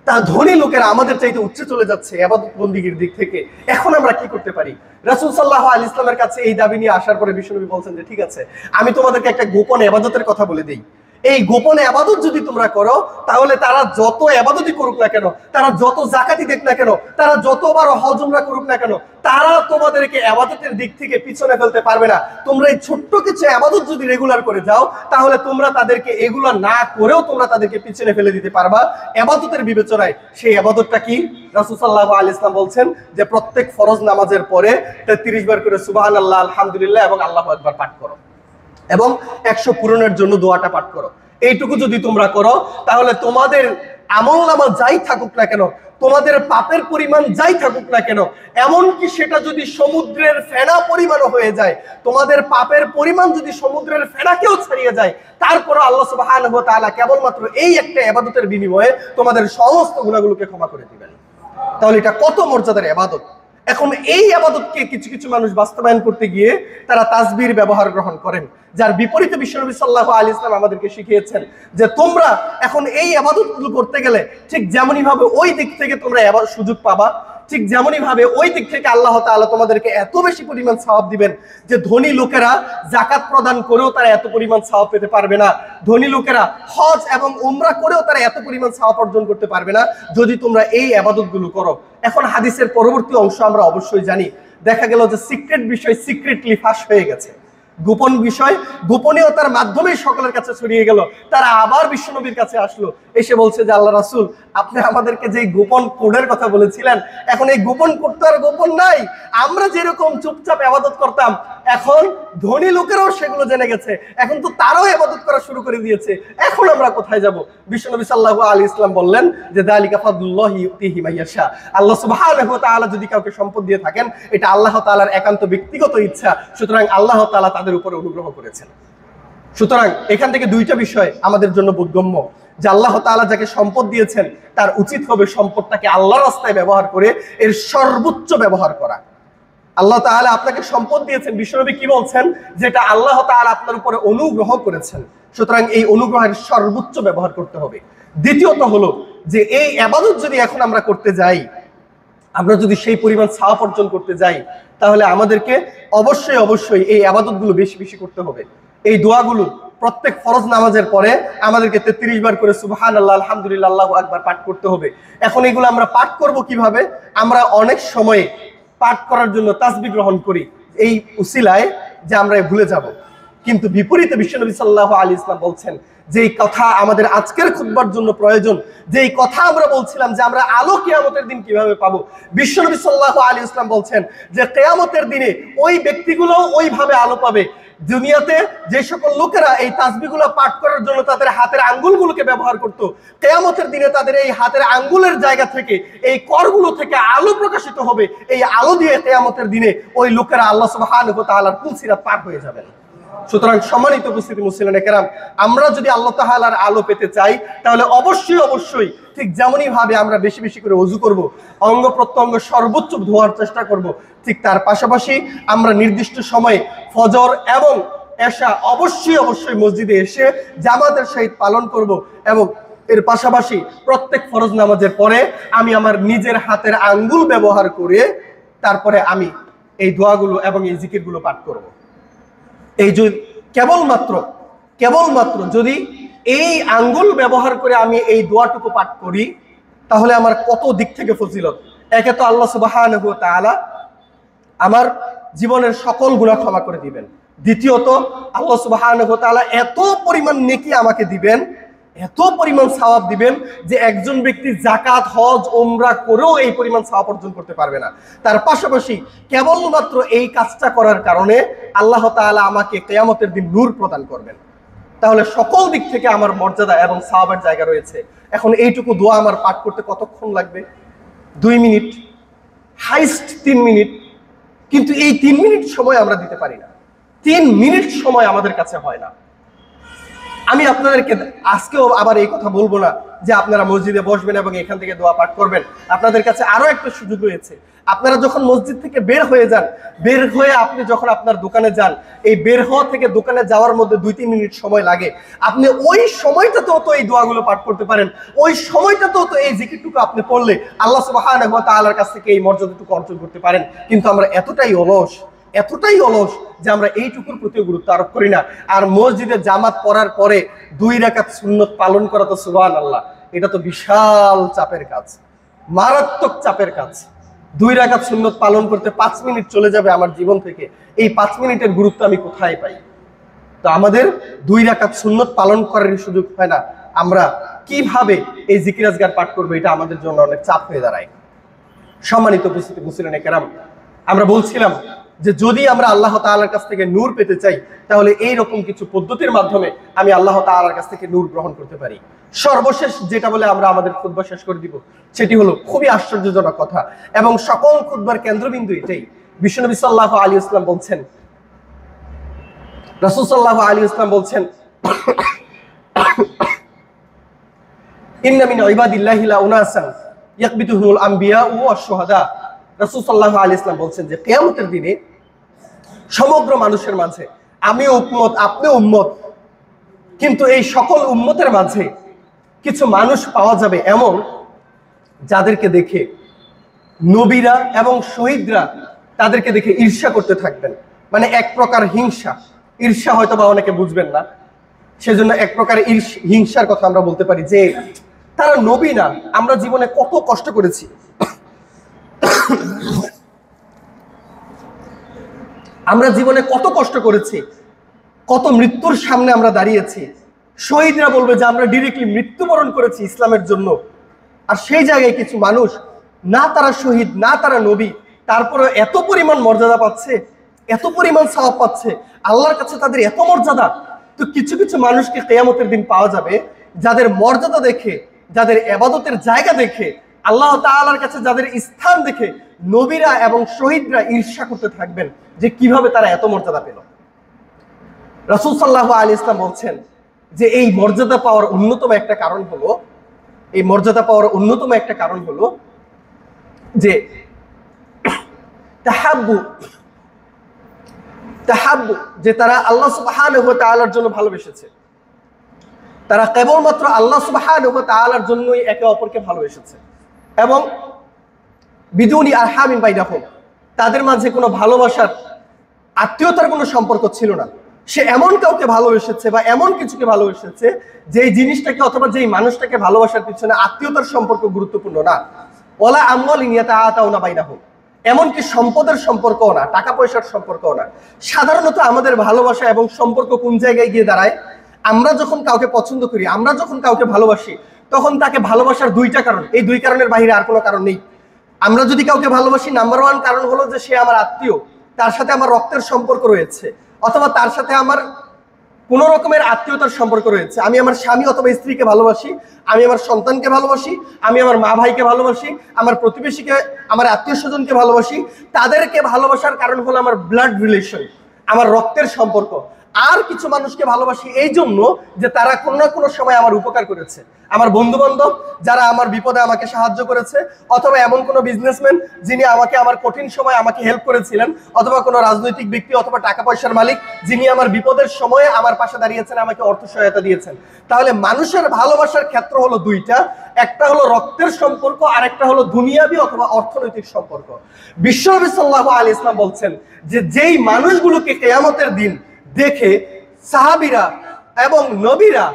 তা ধনী লোকেরা আমাদের চাইতে উচ্চে চলে যাচ্ছে ইবাদত বন্দিগির দিক থেকে, এখন আমরা কি করতে পারি? রাসূল সাল্লাল্লাহু আলাইহি ওয়াসাল্লামের কাছে এই দাবি নিয়ে আসার পরে বিশ্বনবী বলছেন যে ঠিক আছে, আমি তোমাদেরকে একটা গোপন ইবাদতের কথা বলে দেই। এই গোপন ইবাদত যদি তোমরা করো, তাহলে তারা যত ইবাদতই করুক না কেন, তারা যত যাকাতই দেখ না কেন, তারা যতবার হজ উমরা করুক না কেন, তারা তোমাদেরকে ইবাদতের দিক থেকে পিছনে ফেলতে পারবে না। তোমরা এই ছোট্ট কিছু ইবাদত যদি রেগুলার করে যাও, তাহলে তোমরা তাদেরকে এগুলো না করেও তোমরা তাদেরকে পিছনে ফেলে দিতে পারবা ইবাদতের বিবেচনায়। সেই ইবাদতটা কি? রাসূল সাল্লাল্লাহু আলাইহি ওয়াসাল্লাম বলছেন যে প্রত্যেক ফরজ নামাজের পরে 33 বার করে সুবহানাল্লাহ, আলহামদুলিল্লাহ এবং আল্লাহু আকবার পাঠ করো, এবং 100 পূরণের জন্য দোয়াটা পাঠ করো। এইটুকু যদি তোমরা করো, তাহলে তোমাদের আমলনামা যাই থাকুক না কেন, তোমাদের পাপের পরিমাণ যাই থাকুক না কেন, এমনকি সেটা যদি সমুদ্রের ফেনা পরিমাণও হয়ে যায়, তোমাদের পাপের পরিমাণ যদি সমুদ্রের ফেনাকেও ছাড়িয়ে যায়, তারপর আল্লাহ সুবহানাহু ওয়া তাআলা কেবলমাত্র এই একটা ইবাদতের বিনিময়ে তোমাদের সমস্ত গুনাহগুলোকে ক্ষমা করে দিবেন। তাহলে এটা কত মর্যাদার ইবাদত। এখন এই ইবাদতকে কিছু কিছু মানুষ বাস্তবায়ন করতে গিয়ে তারা তাসবির ব্যবহার গ্রহণ করেন, যার বিপরীতে বিশ্বনবী সাল্লাল্লাহু আলাইহি ওয়াসাল্লাম আমাদেরকে শিখিয়েছেন যে তোমরা এখন এই ইবাদতগুলো করতে গেলে ঠিক যেমনই ভাবে ওই দিক থেকে তোমরা সুযোগ পাবা, ঠিক যেমনই ভাবে ওই দিক থেকে আল্লাহ তাআলা তোমাদেরকে এত বেশি পরিমাণ সওয়াব দিবেন যে ধনী লোকেরা যাকাত প্রদান করেও তারা এত পরিমাণ সওয়াব পেতে পারবে না, ধনী লোকেরা হজ এবং উমরা করেও তারা এত পরিমাণ সওয়াব অর্জন করতে পারবে না যদি তোমরা এই ইবাদতগুলো করো। এখন হাদিসের পরবর্তী অংশ আমরা অবশ্যই জানি, দেখা গেল যে সিক্রেট বিষয় সিক্রেটলি ফাঁস হয়ে গেছে, গোপন বিষয় গোপনীয়তার মাধ্যমে সকলের কাছে ছড়িয়ে গেল। তারা আবার বিশ্বনবীর কাছে আসলো, এসে বলছে যে আল্লাহ রাসূল, আপনি আমাদেরকে যে গোপন কোডের কথা বলেছিলেন, এখন এই গোপন কোড তো আর গোপন নাই, আমরা যেরকম চুপচাপ ইবাদত করতাম, এখন ধনী লোকেরাও সেগুলো জেনে গেছে, এখন তো তারাও ইবাদত করা শুরু করে দিয়েছে, এখন আমরা কোথায় যাব? বিশ্বনবী সাল্লাল্লাহু আলাইহি ওয়াসাল্লাম বললেন যে যালিকা ফাদলুল্লাহি ইউতিহি মাইয়াশা, আল্লাহ সুবহানাহু ওয়া তাআলা যদি কাউকে সম্পদ দিয়ে থাকেন, এটা আল্লাহ তাআলার একান্ত ব্যক্তিগত ইচ্ছা, সুতরাং আল্লাহ তাআলা তাদের উপরে অনুগ্রহ করেছেন। সুতরাং এখান থেকে দুইটা বিষয় আমাদের জন্য বোধগম্য, যে আল্লাহ তাআলা যাকে সম্পদ দিয়েছেন তার উচিত হবে সম্পদটাকে আল্লাহর রাস্তায় ব্যবহার করে এর সর্বোচ্চ ব্যবহার করা। আল্লাহ তাআলা আপনাকে সম্পদ দিয়েছেন, বিশ্বনবী কি বলছেন? যেটা আল্লাহ তাআলা আপনার উপরে অনুগ্রহ করেছেন, সুতরাং এই অনুগ্রহের সর্বোচ্চ ব্যবহার করতে হবে। দ্বিতীয়ত হলো যে এই ইবাদত যদি এখন আমরা করতে যাই, আমরা যদি সেই পরিমাণ সওয়াব অর্জন করতে যাই, তাহলে আমাদেরকে অবশ্যই অবশ্যই এই ইবাদতগুলো বেশি বেশি করতে হবে। এই দোয়াগুলো প্রত্যেক ফরজ নামাজের পরে আমাদেরকে 33 বার করে সুবহানাল্লাহ, আলহামদুলিল্লাহ, আল্লাহু আকবার পাঠ করতে হবে। এখন এগুলো আমরা পাঠ করব কিভাবে? আমরা অনেক সময়ে পাঠ করার জন্য তাসবিহ গ্রহণ করি এই উসিলায় যে আমরা ভুলে যাব, কিন্তু বিপরীতে বিশ্বনবী সাল্লাল্লাহু আলাইহি ওয়াসাল্লাম বলছেন যেই কথা আমাদের আজকের খুতবার জন্য প্রয়োজন, যেই কথা আমরা বলছিলাম যে আমরা আলো কিয়ামতের দিন কিভাবে পাবো, বিশ্বনবী সাল্লাল্লাহু আলাইহি ওয়াসাল্লাম বলছেন যে কিয়ামতের দিনে ওই ব্যক্তিগুলো ওইভাবে আলো পাবে। দুনিয়াতে যে সকল লোকেরা এই তাসবিহগুলো পাঠ করার জন্য তাদের হাতের আঙ্গুলগুলোকে ব্যবহার করত, কিয়ামতের দিনে তাদের এই হাতের আঙ্গুলের জায়গা থেকে এই করগুলো থেকে আলো প্রকাশিত হবে। এই আলো দিয়ে কিয়ামতের দিনে ওই লোকেরা আল্লাহ সুবহানাহু ওয়া তাআলার পুলসিরাত পার হয়ে যাবেন। সুতরাং সম্মানিত উপস্থিতি মুসলিম কেরাম, আমরা যদি আল্লাহ তাআলার আলো পেতে চাই, তাহলে অবশ্যই অবশ্যই ঠিক যেমনই ভাবে আমরা বেশি বেশি করে ওযু করব, অঙ্গ প্রত্যঙ্গ সর্বোচ্চ ধোয়ার চেষ্টা করব, ঠিক তার পাশাপাশি আমরা নির্দিষ্ট সময়ে ফজর এবং এশা অবশ্যই অবশ্যই মসজিদে এসে জামাতের সহিত পালন করব। এবং এর পাশাপাশি প্রত্যেক ফরজ নামাজের পরে আমি আমার নিজের হাতের আঙ্গুল ব্যবহার করে তারপরে আমি এই দোয়াগুলো এবং এই জিকিরগুলো পাঠ করব। এই যে কেবলমাত্র যদি এই আঙ্গুল ব্যবহার করে আমি এই দোয়াটুকু পাঠ করি, তাহলে আমার কত দিক থেকে ফজিলত। একে তো আল্লাহ সুবহানাহু ওয়া তাআলা আমার জীবনের সকল গুনাহ ক্ষমা করে দিবেন, দ্বিতীয়ত আল্লাহ সুবহানাহু ওয়া তাআলা এত পরিমাণ নেকি আমাকে দিবেন, এত পরিমাণ সওয়াব দিবেন যে একজন ব্যক্তি যাকাত, হজ, উমরা করেও এই পরিমাণ সওয়াব অর্জন করতে পারবে না। তার পাশাপাশি কেবলমাত্র এই কাজটা করার কারণে আল্লাহ তাআলা আমাকে কিয়ামতের দিন নূর প্রদান করবেন। তাহলে সকল দিক থেকে আমার মর্যাদা এবং সওয়াবের জায়গা রয়েছে। এখন এইটুকু দোয়া আমার পাঠ করতে কতক্ষণ লাগবে? 2 মিনিট, হাইস্ট 3 মিনিট। কিন্তু এই 3 মিনিট সময় আমরা দিতে পারি না, 3 মিনিট সময় আমাদের কাছে হয় না। আমি আপনাদেরকে আজকেও আবার এই কথা বলবো না যে আপনারা মসজিদে বসবেন এবং এখান থেকে দোয়া পাঠ করবেন। আপনাদের কাছে আরো একটা সুযোগ রয়েছে। আপনারা যখন মসজিদ থেকে বের হয়ে যান, বের হয়ে আপনি যখন আপনার দোকানে যান, এই বের হওয়া থেকে দোকানে যাওয়ার মধ্যে 2-3 মিনিট সময় লাগে। আপনি ওই সময়টাতেও তো এই দোয়াগুলো পাঠ করতে পারেন, ওই সময়টাতেও তো এই জিকিরটুকু আপনি পড়লে আল্লাহ সুবহানাহু ওয়া তাআলার কাছ থেকে এই মর্যাদাটুকু অর্জন করতে পারেন। কিন্তু আমরা এতটাই অলস যে আমরা এইটুকুর প্রতি গুরুত্ব আরোপ করি না। আর মসজিদে জামাত পড়ার পরে 2 রাকাত সুন্নত পালন করা তো সুবহানাল্লাহ, এটা তো বিশাল চাপের কাজ, মারাত্মক চাপের কাজ। 2 রাকাত সুন্নত পালন করতে 5 মিনিট চলে যাবে আমার জীবন থেকে। এই 5 মিনিটের গুরুত্ব আমি কোথায় পাই? তো আমাদের 2 রাকাত সুন্নত পালন করার সুযোগ হয় না। আমরা কিভাবে এই জিকির আজকার পাঠ করবো, এটা আমাদের জন্য অনেক চাপ হয়ে দাঁড়ায়। সম্মানিত উপস্থিতি মুসলিম কেরাম, আমরা বলছিলাম যে যদি আমরা আল্লাহ তাআলার কাছ থেকে নূর পেতে চাই, তাহলে এই রকম কিছু পদ্ধতির মাধ্যমে আমি আল্লাহ তাআলার কাছ থেকে নূর গ্রহণ করতে পারি। সর্বশেষ যেটা বলে আমরা আমাদের খুতবা শেষ করে দিব, সেটি হলো খুবই আশ্চর্যজনক কথা এবং সকল খুতবার কেন্দ্রবিন্দু এটাই। বিশ্বনবী সাল্লাল্লাহু আলাইহি ওয়াসাল্লাম বলছেন, রাসূল সাল্লাল্লাহু আলাইহি ওয়াসাল্লাম বলছেন, ইন্না মিন ইবাদিল্লাহি লা উনাসান ইয়াকবিতুহুমুল আম্বিয়া ওয়াশ শুহাদা। রাসূল সাল্লাল্লাহু আলাইহি ওয়াসাল্লাম বলছেন যে কিয়ামতের দিনে সমগ্র মানুষের মাঝে আমি উম্মত, আপনি উম্মত, কিন্তু এই সকল উম্মতের মাঝে কিছু মানুষ পাওয়া যাবে এমন যাদেরকে দেখে নবীরা এবং শহীদরা তাদেরকে দেখে ঈর্ষা করতে থাকবেন। মানে এক প্রকার হিংসা, ঈর্ষা হয়তো বা অনেকে বুঝবেন না, সেজন্য এক প্রকার হিংসার কথা আমরা বলতে পারি যে তারা নবী না, আমরা জীবনে কত কষ্ট করেছি, আমরা জীবনে কত কষ্ট করেছি, কত মৃত্যুর সামনে আমরা দাঁড়িয়েছি। শহীদরা বলবে যে আমরা ডিরেক্টলি মৃত্যুবরণ করেছি ইসলামের জন্য। আর সেই জায়গায় কিছু মানুষ, না তারা শহীদ, না তারা নবী, তারপরে এত পরিমাণ মর্যাদা পাচ্ছে, এত পরিমাণ সওয়াব পাচ্ছে, আল্লাহর কাছে তাদের এত মর্যাদা। তো কিছু কিছু মানুষকে কিয়ামতের দিন পাওয়া যাবে যাদের মর্যাদা দেখে, যাদের ইবাদতের জায়গা দেখে, আল্লাহ তাআলার কাছে যাদের স্থান দেখে নবীরা এবং শহীদরা ঈর্ষা করতে থাকবেন যে কিভাবে তারা এত মর্যাদা পেল। রাসূল সাল্লাল্লাহু আলাইহি ওয়াসাল্লাম বলছেন যে এই মর্যাদা পাওয়ার অন্যতম একটা কারণ হলো, যে তাহাব্বু, যে তারা আল্লাহ সুবহানাহু ওয়া তাআলার জন্য ভালোবেসেছে। তারা কেবলমাত্র আল্লাহ সুবহানাহু ওয়া তাআলার জন্যই একে অপরকে ভালোবেসেছে এবং বিদুনি আরহামিন বাইনাহুম, তাদের মাঝে কোনো ভালোবাসার, আত্মীয়তার কোনো সম্পর্ক ছিল না। সে এমন কাউকে ভালোবেসেছে বা এমন কিছুকে ভালোবেসেছে যেই জিনিসটাকে অথবা যেই মানুষটাকে ভালোবাসার পিছনে আত্মীয়তার সম্পর্ক গুরুত্বপূর্ণ না। ওয়ালা আমওয়ালিন ইয়াতাআতাউনা বাইনাহুম, এমনকি সম্পদের সম্পর্কও না, টাকা পয়সার সম্পর্কও না। সাধারণত আমাদের ভালোবাসা এবং সম্পর্ক কোন জায়গায় গিয়ে দাঁড়ায়? আমরা যখন কাউকে পছন্দ করি, আমরা যখন কাউকে ভালোবাসি, তখন তাকে ভালোবাসার 2টা কারণ, এই 2 কারণের বাইরে আর কোনো কারণ নেই। আমরা যদি কাউকে ভালোবাসি, নাম্বার 1 কারণ হলো যে সে আমার আত্মীয়, তার সাথে আমার রক্তের সম্পর্ক রয়েছে, অথবা তার সাথে আমার কোনো রকমের আত্মীয়তার সম্পর্ক রয়েছে। আমি আমার স্বামী অথবা স্ত্রীকে ভালোবাসি, আমি আমার সন্তানকে ভালোবাসি, আমি আমার মা ভাইকে ভালোবাসি, আমার প্রতিবেশীকে, আমার আত্মীয় স্বজনকে ভালোবাসি। তাদেরকে ভালোবাসার কারণ হলো আমার ব্লাড রিলেশন, আমার রক্তের সম্পর্ক। আর কিছু মানুষকে ভালোবাসি এই জন্য যে তারা কোনো না কোনো সময় আমার উপকার করেছে, আমার বন্ধু বান্ধব যারা আমার বিপদে আমাকে সাহায্য করেছে, অথবা এমন কোনো বিজনেসম্যান যিনি আমাকে আমার কঠিন সময় আমাকে হেল্প করেছিলেন, অথবা কোনো রাজনৈতিক ব্যক্তি অথবা টাকা পয়সার মালিক যিনি আমার বিপদের সময়ে আমার পাশে দাঁড়িয়েছেন, আমাকে অর্থ সহায়তা দিয়েছেন। তাহলে মানুষের ভালোবাসার ক্ষেত্র হলো 2টা, একটা হলো রক্তের সম্পর্ক, আর একটা হলো দুনিয়াবি অথবা অর্থনৈতিক সম্পর্ক। বিশ্বনবী সাল্লাল্লাহু আলাইহি ওয়াসাল্লাম বলছেন যে যেই মানুষগুলোকে কিয়ামতের দিন দেখে সাহাবীরা এবং নবীরা,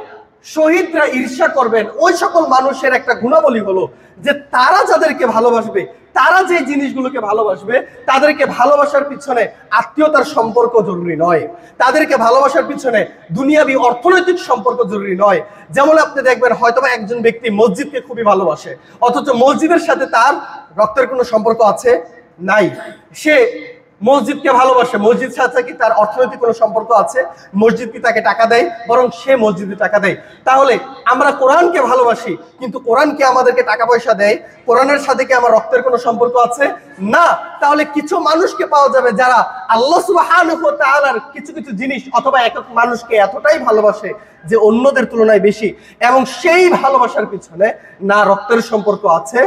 শহীদরা ঈর্ষা করবেন, ওই সকল মানুষের একটা গুণাবলী হলো যে তারা যাদেরকে ভালোবাসবে, তারা যে জিনিসগুলোকে ভালোবাসবে, তাদেরকে ভালোবাসার পিছনে আত্মীয়তার সম্পর্ক জরুরি নয়, তাদেরকে ভালোবাসার পিছনে দুনিয়াবি অর্থনৈতিক সম্পর্ক জরুরি নয়। যেমন আপনি দেখবেন হয়তোবা একজন ব্যক্তি মসজিদকে খুবই ভালোবাসে, অথচ মসজিদের সাথে তার রক্তের কোনো সম্পর্ক আছে নাই। সে মসজিদকে ভালোবাসে, মসজিদ সাথে কি তার অর্থনৈতিক কোনো সম্পর্ক আছে? মসজিদ কি তাকে টাকা দেয়? বরং সে মসজিদে টাকা দেয়। তাহলে আমরা কোরআনকে ভালোবাসি, কিন্তু কোরআন কি আমাদেরকে টাকা পয়সা দেয়? কোরআনের সাথে কি আমার রক্তের কোনো সম্পর্ক আছে? না। তাহলে কিছু মানুষকে পাওয়া যাবে যারা আল্লাহ সুবহানাহু ওয়া তাআলার কিছু কিছু জিনিস অথবা একক মানুষকে এতটাই ভালোবাসে যে অন্যদের তুলনায় বেশি, এবং সেই ভালোবাসার পিছনে না রক্তের সম্পর্ক আছে,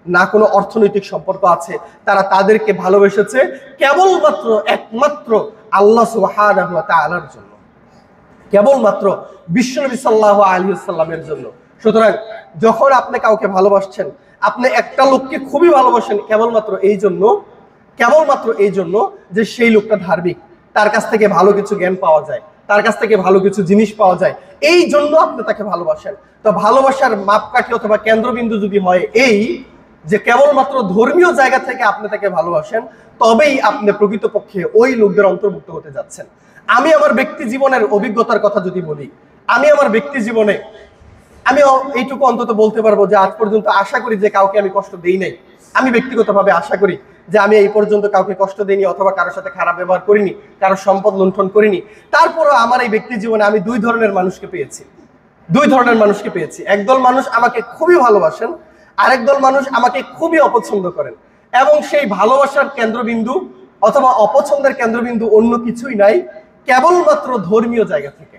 না কোনো অর্থনৈতিক সম্পর্ক আছে। তারা তাদেরকে ভালোবেসেছে কেবলমাত্র একমাত্র আল্লাহ সুবহানাহু ওয়া তাআলার জন্য, কেবলমাত্র বিশ্বনবী সাল্লাল্লাহু আলাইহি ওয়াসাল্লামের জন্য। সুতরাং যখন আপনি কাউকে ভালোবাসছেন, আপনি একটা লোককে খুবই ভালোবাসেন কেবলমাত্র এই জন্য যে সেই লোকটা ধার্মিক, তার কাছ থেকে ভালো কিছু জ্ঞান পাওয়া যায়, তার কাছ থেকে ভালো কিছু জিনিস পাওয়া যায়, এই জন্য আপনি তাকে ভালোবাসেন। তো ভালোবাসার মাপকাঠি অথবা কেন্দ্রবিন্দু যদি হয় এই যে কেবলমাত্র ধর্মীয় জায়গা থেকে আপনি তাকে ভালোবাসেন, তবেই আপনি প্রকৃতপক্ষে ওই লোকদের অন্তর্ভুক্ত হতে যাচ্ছেন। আমি আমার ব্যক্তি জীবনের অভিজ্ঞতার কথা যদি বলি, আমি আমার ব্যক্তি জীবনে আমি এইটুকু অন্তত বলতে পারবো যে আজ পর্যন্ত আশা করি যে কাউকে আমি কষ্ট দেই নাই। আমি ব্যক্তিগতভাবে আশা করি যে আমি এই পর্যন্ত কাউকে কষ্ট দিইনি অথবা কারোর সাথে খারাপ ব্যবহার করিনি, কারোর সম্পদ লুণ্ঠন করিনি। তারপরও আমার এই ব্যক্তি জীবনে আমি দুই ধরনের মানুষকে পেয়েছি। একদল মানুষ আমাকে খুবই ভালোবাসেন, আরেক দল মানুষ আমাকে খুবই অপছন্দ করেন, এবং সেই ভালোবাসার কেন্দ্রবিন্দু অথবা অপছন্দের কেন্দ্রবিন্দু অন্য কিছুই নাই, কেবলমাত্র ধর্মীয় জায়গা থেকে।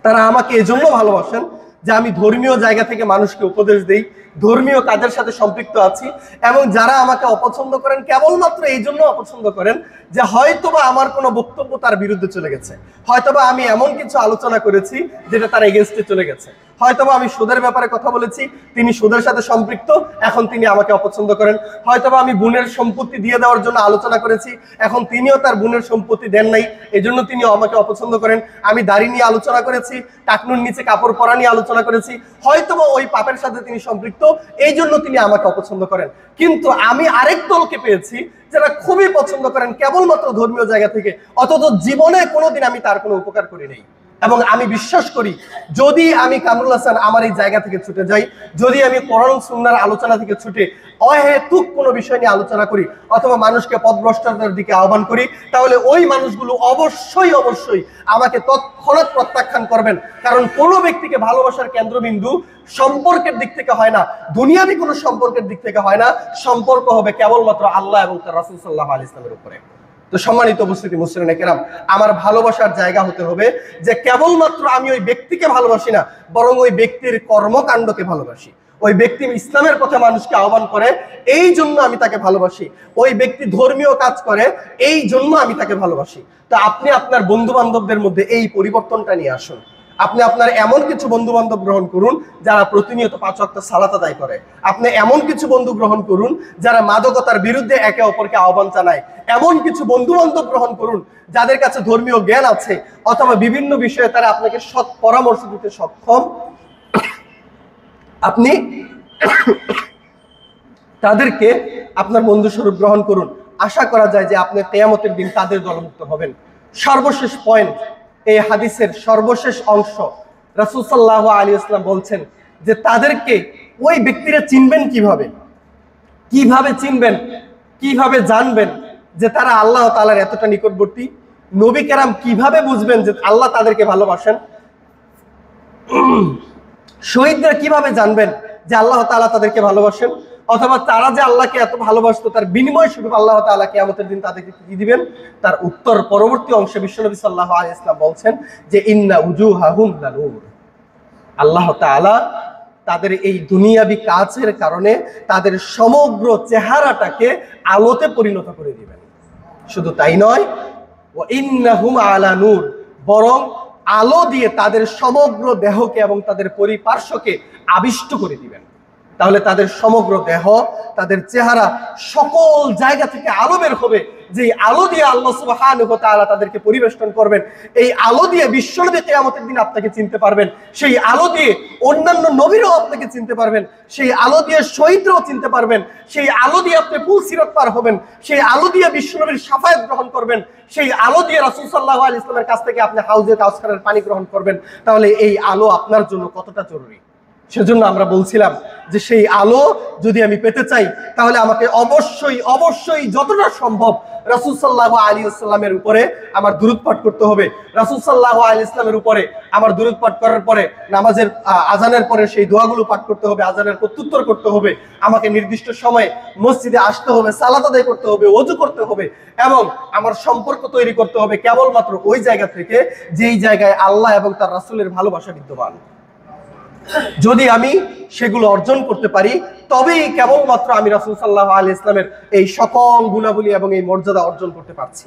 তারা আমাকে এজন্য ভালোবাসেন যে আমি ধর্মীয় জায়গা থেকে মানুষকে উপদেশ দেই, ধর্মীয় কাজের সাথে সম্পৃক্ত আছি। এবং যারা আমাকে অপছন্দ করেন কেবলমাত্র এই জন্য অপছন্দ করেন যে হয়তোবা আমার কোনো বক্তব্য তার বিরুদ্ধে চলে গেছে, হয়তোবা আমি এমন কিছু আলোচনা করেছি যেটা তার এগেনস্টে চলে গেছে, হয়তোবা আমি সুদের ব্যাপারে কথা বলেছি, তিনি সুদের সাথে সম্পৃক্ত, এখন তিনি আমাকে অপছন্দ করেন। হয়তোবা আমি বোনের সম্পত্তি দিয়ে দেওয়ার জন্য আলোচনা করেছি, এখন তিনিও তার বোনের সম্পত্তি দেন নাই, এজন্য তিনিও আমাকে অপছন্দ করেন। আমি দাড়ি নিয়ে আলোচনা করেছি, টাকনুর নিচে কাপড় পরা নিয়ে আলোচনা করেছি, হয়তোবা ওই পাপের সাথে তিনি সম্পৃক্ত, এই জন্য তিনি আমাকে অপছন্দ করেন। কিন্তু আমি আরেক দলকে পেয়েছি যারা খুবই পছন্দ করেন কেবলমাত্র ধর্মীয় জায়গা থেকে, অথচ জীবনে কোনোদিন আমি তার কোনো উপকার করি নাই। এবং আমি বিশ্বাস করি যদি আমি কামরুল হাসান আমার এই জায়গা থেকে ছুটে যাই, যদি আমি কোরআন সুন্নাহর আলোচনা থেকে ছুটে অহেতুক কোনো বিষয় নিয়ে আলোচনা করি অথবা মানুষকে পথভ্রষ্টতার দিকে আহ্বান করি, তাহলে ওই মানুষগুলো অবশ্যই আমাকে তৎক্ষণাৎ প্রত্যাখ্যান করবেন। কারণ কোনো ব্যক্তিকে ভালোবাসার কেন্দ্রবিন্দু সম্পর্কের দিক থেকে হয় না, দুনিয়াবি কোনো সম্পর্কের দিক থেকে হয় না, সম্পর্ক হবে কেবলমাত্র আল্লাহ এবং তার রাসূল সাল্লাল্লাহু আলাইহি ওয়াসাল্লামের উপরে। তো সম্মানিত উপস্থিতি মুসলিমিন কেরাম, আমার ভালোবাসার জায়গা হতে হবে যে কেবলমাত্র আমি ওই ব্যক্তিকে ভালোবাসি না, বরং ওই ব্যক্তির কর্মকাণ্ডকে ভালোবাসি। ওই ব্যক্তি ইসলামের পথে মানুষকে আহ্বান করে, এই জন্য আমি তাকে ভালোবাসি। ওই ব্যক্তি ধর্মীয় কাজ করে, এই জন্য আমি তাকে ভালোবাসি। তো আপনি আপনার বন্ধু বান্ধবদের মধ্যে এই পরিবর্তনটা নিয়ে আসুন। আপনি আপনার এমন কিছু বন্ধু বান্ধব গ্রহণ করুন যারা প্রতিনিয়ত 5 ওয়াক্ত সালাত আদায় করে। আপনি এমন কিছু বন্ধু গ্রহণ করুন যারা মাদকতার বিরুদ্ধে একে অপরকে আহ্বান জানায়। এমন কিছু বন্ধু বান্ধব গ্রহণ করুন যাদের কাছে ধর্মীয় জ্ঞান আছে অথবা বিভিন্ন বিষয়ে তারা আপনাকে সৎ পরামর্শ দিতে সক্ষম। আপনি তাদেরকে আপনার বন্ধু স্বরূপ গ্রহণ করুন। আশা করা যায় যে আপনি কিয়ামতের দিন তাদের দলভুক্ত হবেন। সর্বশেষ পয়েন্ট, এই হাদিসের সর্বশেষ অংশ, রাসূল সাল্লাল্লাহু আলাইহি ওয়াসাল্লাম বলছেন যে তাদেরকে ওই ব্যক্তিরা চিনবেন কিভাবে চিনবেন, কিভাবে জানবেন যে তারা আল্লাহ তাআলার এতটা নিকটবর্তী? নবী কেরাম কিভাবে বুঝবেন যে আল্লাহ তাদেরকে ভালোবাসেন? শহীদরা কিভাবে জানবেন যে আল্লাহ তাআলা তাদেরকে ভালোবাসেন? অথবা তারা যে আল্লাহকে এত ভালোবাসতো তার বিনিময় স্বরূপ আল্লাহ তাআলা কিয়ামতের দিন তাদেরকে কি দিবেন? তার উত্তর পরবর্তী অংশে বিশ্বনবী সাল্লাল্লাহু আলাইহি ওয়াসাল্লাম বলছেন যে ইন্না উজুহাহুম লানূর। আল্লাহ তাআলা তাদের এই দুনিয়াবি কাজের কারণে তাদের সমগ্র চেহারাটাকে আলোতে পরিণত করে দিবেন। শুধু তাই নয়, ওয়া ইন্নাহুম আলা নূর, বরং আলো দিয়ে তাদের সমগ্র দেহকে এবং তাদের পরিপার্শ্বকে আবিষ্ট করে দিবেন। তাহলে তাদের সমগ্র দেহ, তাদের চেহারা, সকল জায়গা থেকে আলো বের হবে, যে আলো দিয়ে আল্লাহ সুবহানাহু ওয়া তাআলা তাদেরকে পরিবেষ্টন করবেন, এই আলো দিয়ে বিশ্বনবী কিয়ামতের দিন আপনাকে চিনতে পারবেন, সেই আলো দিয়ে অন্যান্য নবীরাও আপনাকে চিনতে পারবেন, সেই আলো দিয়ে শহীদরাও চিনতে পারবেন, সেই আলো দিয়ে আপনি পুলসিরাত পার হবেন, সেই আলো দিয়ে বিশ্বনবীর শাফায়াত গ্রহণ করবেন, সেই আলো দিয়ে রাসূল সাল্লাল্লাহু আলাইহি ওয়াসাল্লামের কাছ থেকে আপনি হাউজে কাউসারের পানি গ্রহণ করবেন। তাহলে এই আলো আপনার জন্য কতটা জরুরি। সেজন্য আমরা বলছিলাম যে সেই আলো যদি আমি পেতে চাই তাহলে আমাকে অবশ্যই অবশ্যই যতটা সম্ভব রাসূল সাল্লাল্লাহু আলাইহি ওয়াসাল্লামের উপরে আমার দুরূদ পাঠ করতে হবে। রাসূল সাল্লাল্লাহু আলাইহি ওয়াসাল্লামের উপরে আমার দুরূদ পাঠ করার পরে নামাজের আজানের পরে সেই দোয়াগুলো পাঠ করতে হবে, আজানের প্রত্যুত্তর করতে হবে, আমাকে নির্দিষ্ট সময়ে মসজিদে আসতে হবে, সালাত আদায় করতে হবে, ওযু করতে হবে এবং আমার সম্পর্ক তৈরি করতে হবে কেবলমাত্র ওই জায়গা থেকে যেই জায়গায় আল্লাহ এবং তার রাসূলের ভালোবাসা বিদ্যমান। যদি আমি সেগুলো অর্জন করতে পারি তবেই কেবলমাত্র আমি রাসূল সাল্লাল্লাহু আলাইহি ওয়াসাল্লামের এই সকল গুণাবলী এবং এই মর্যাদা অর্জন করতে পারছি।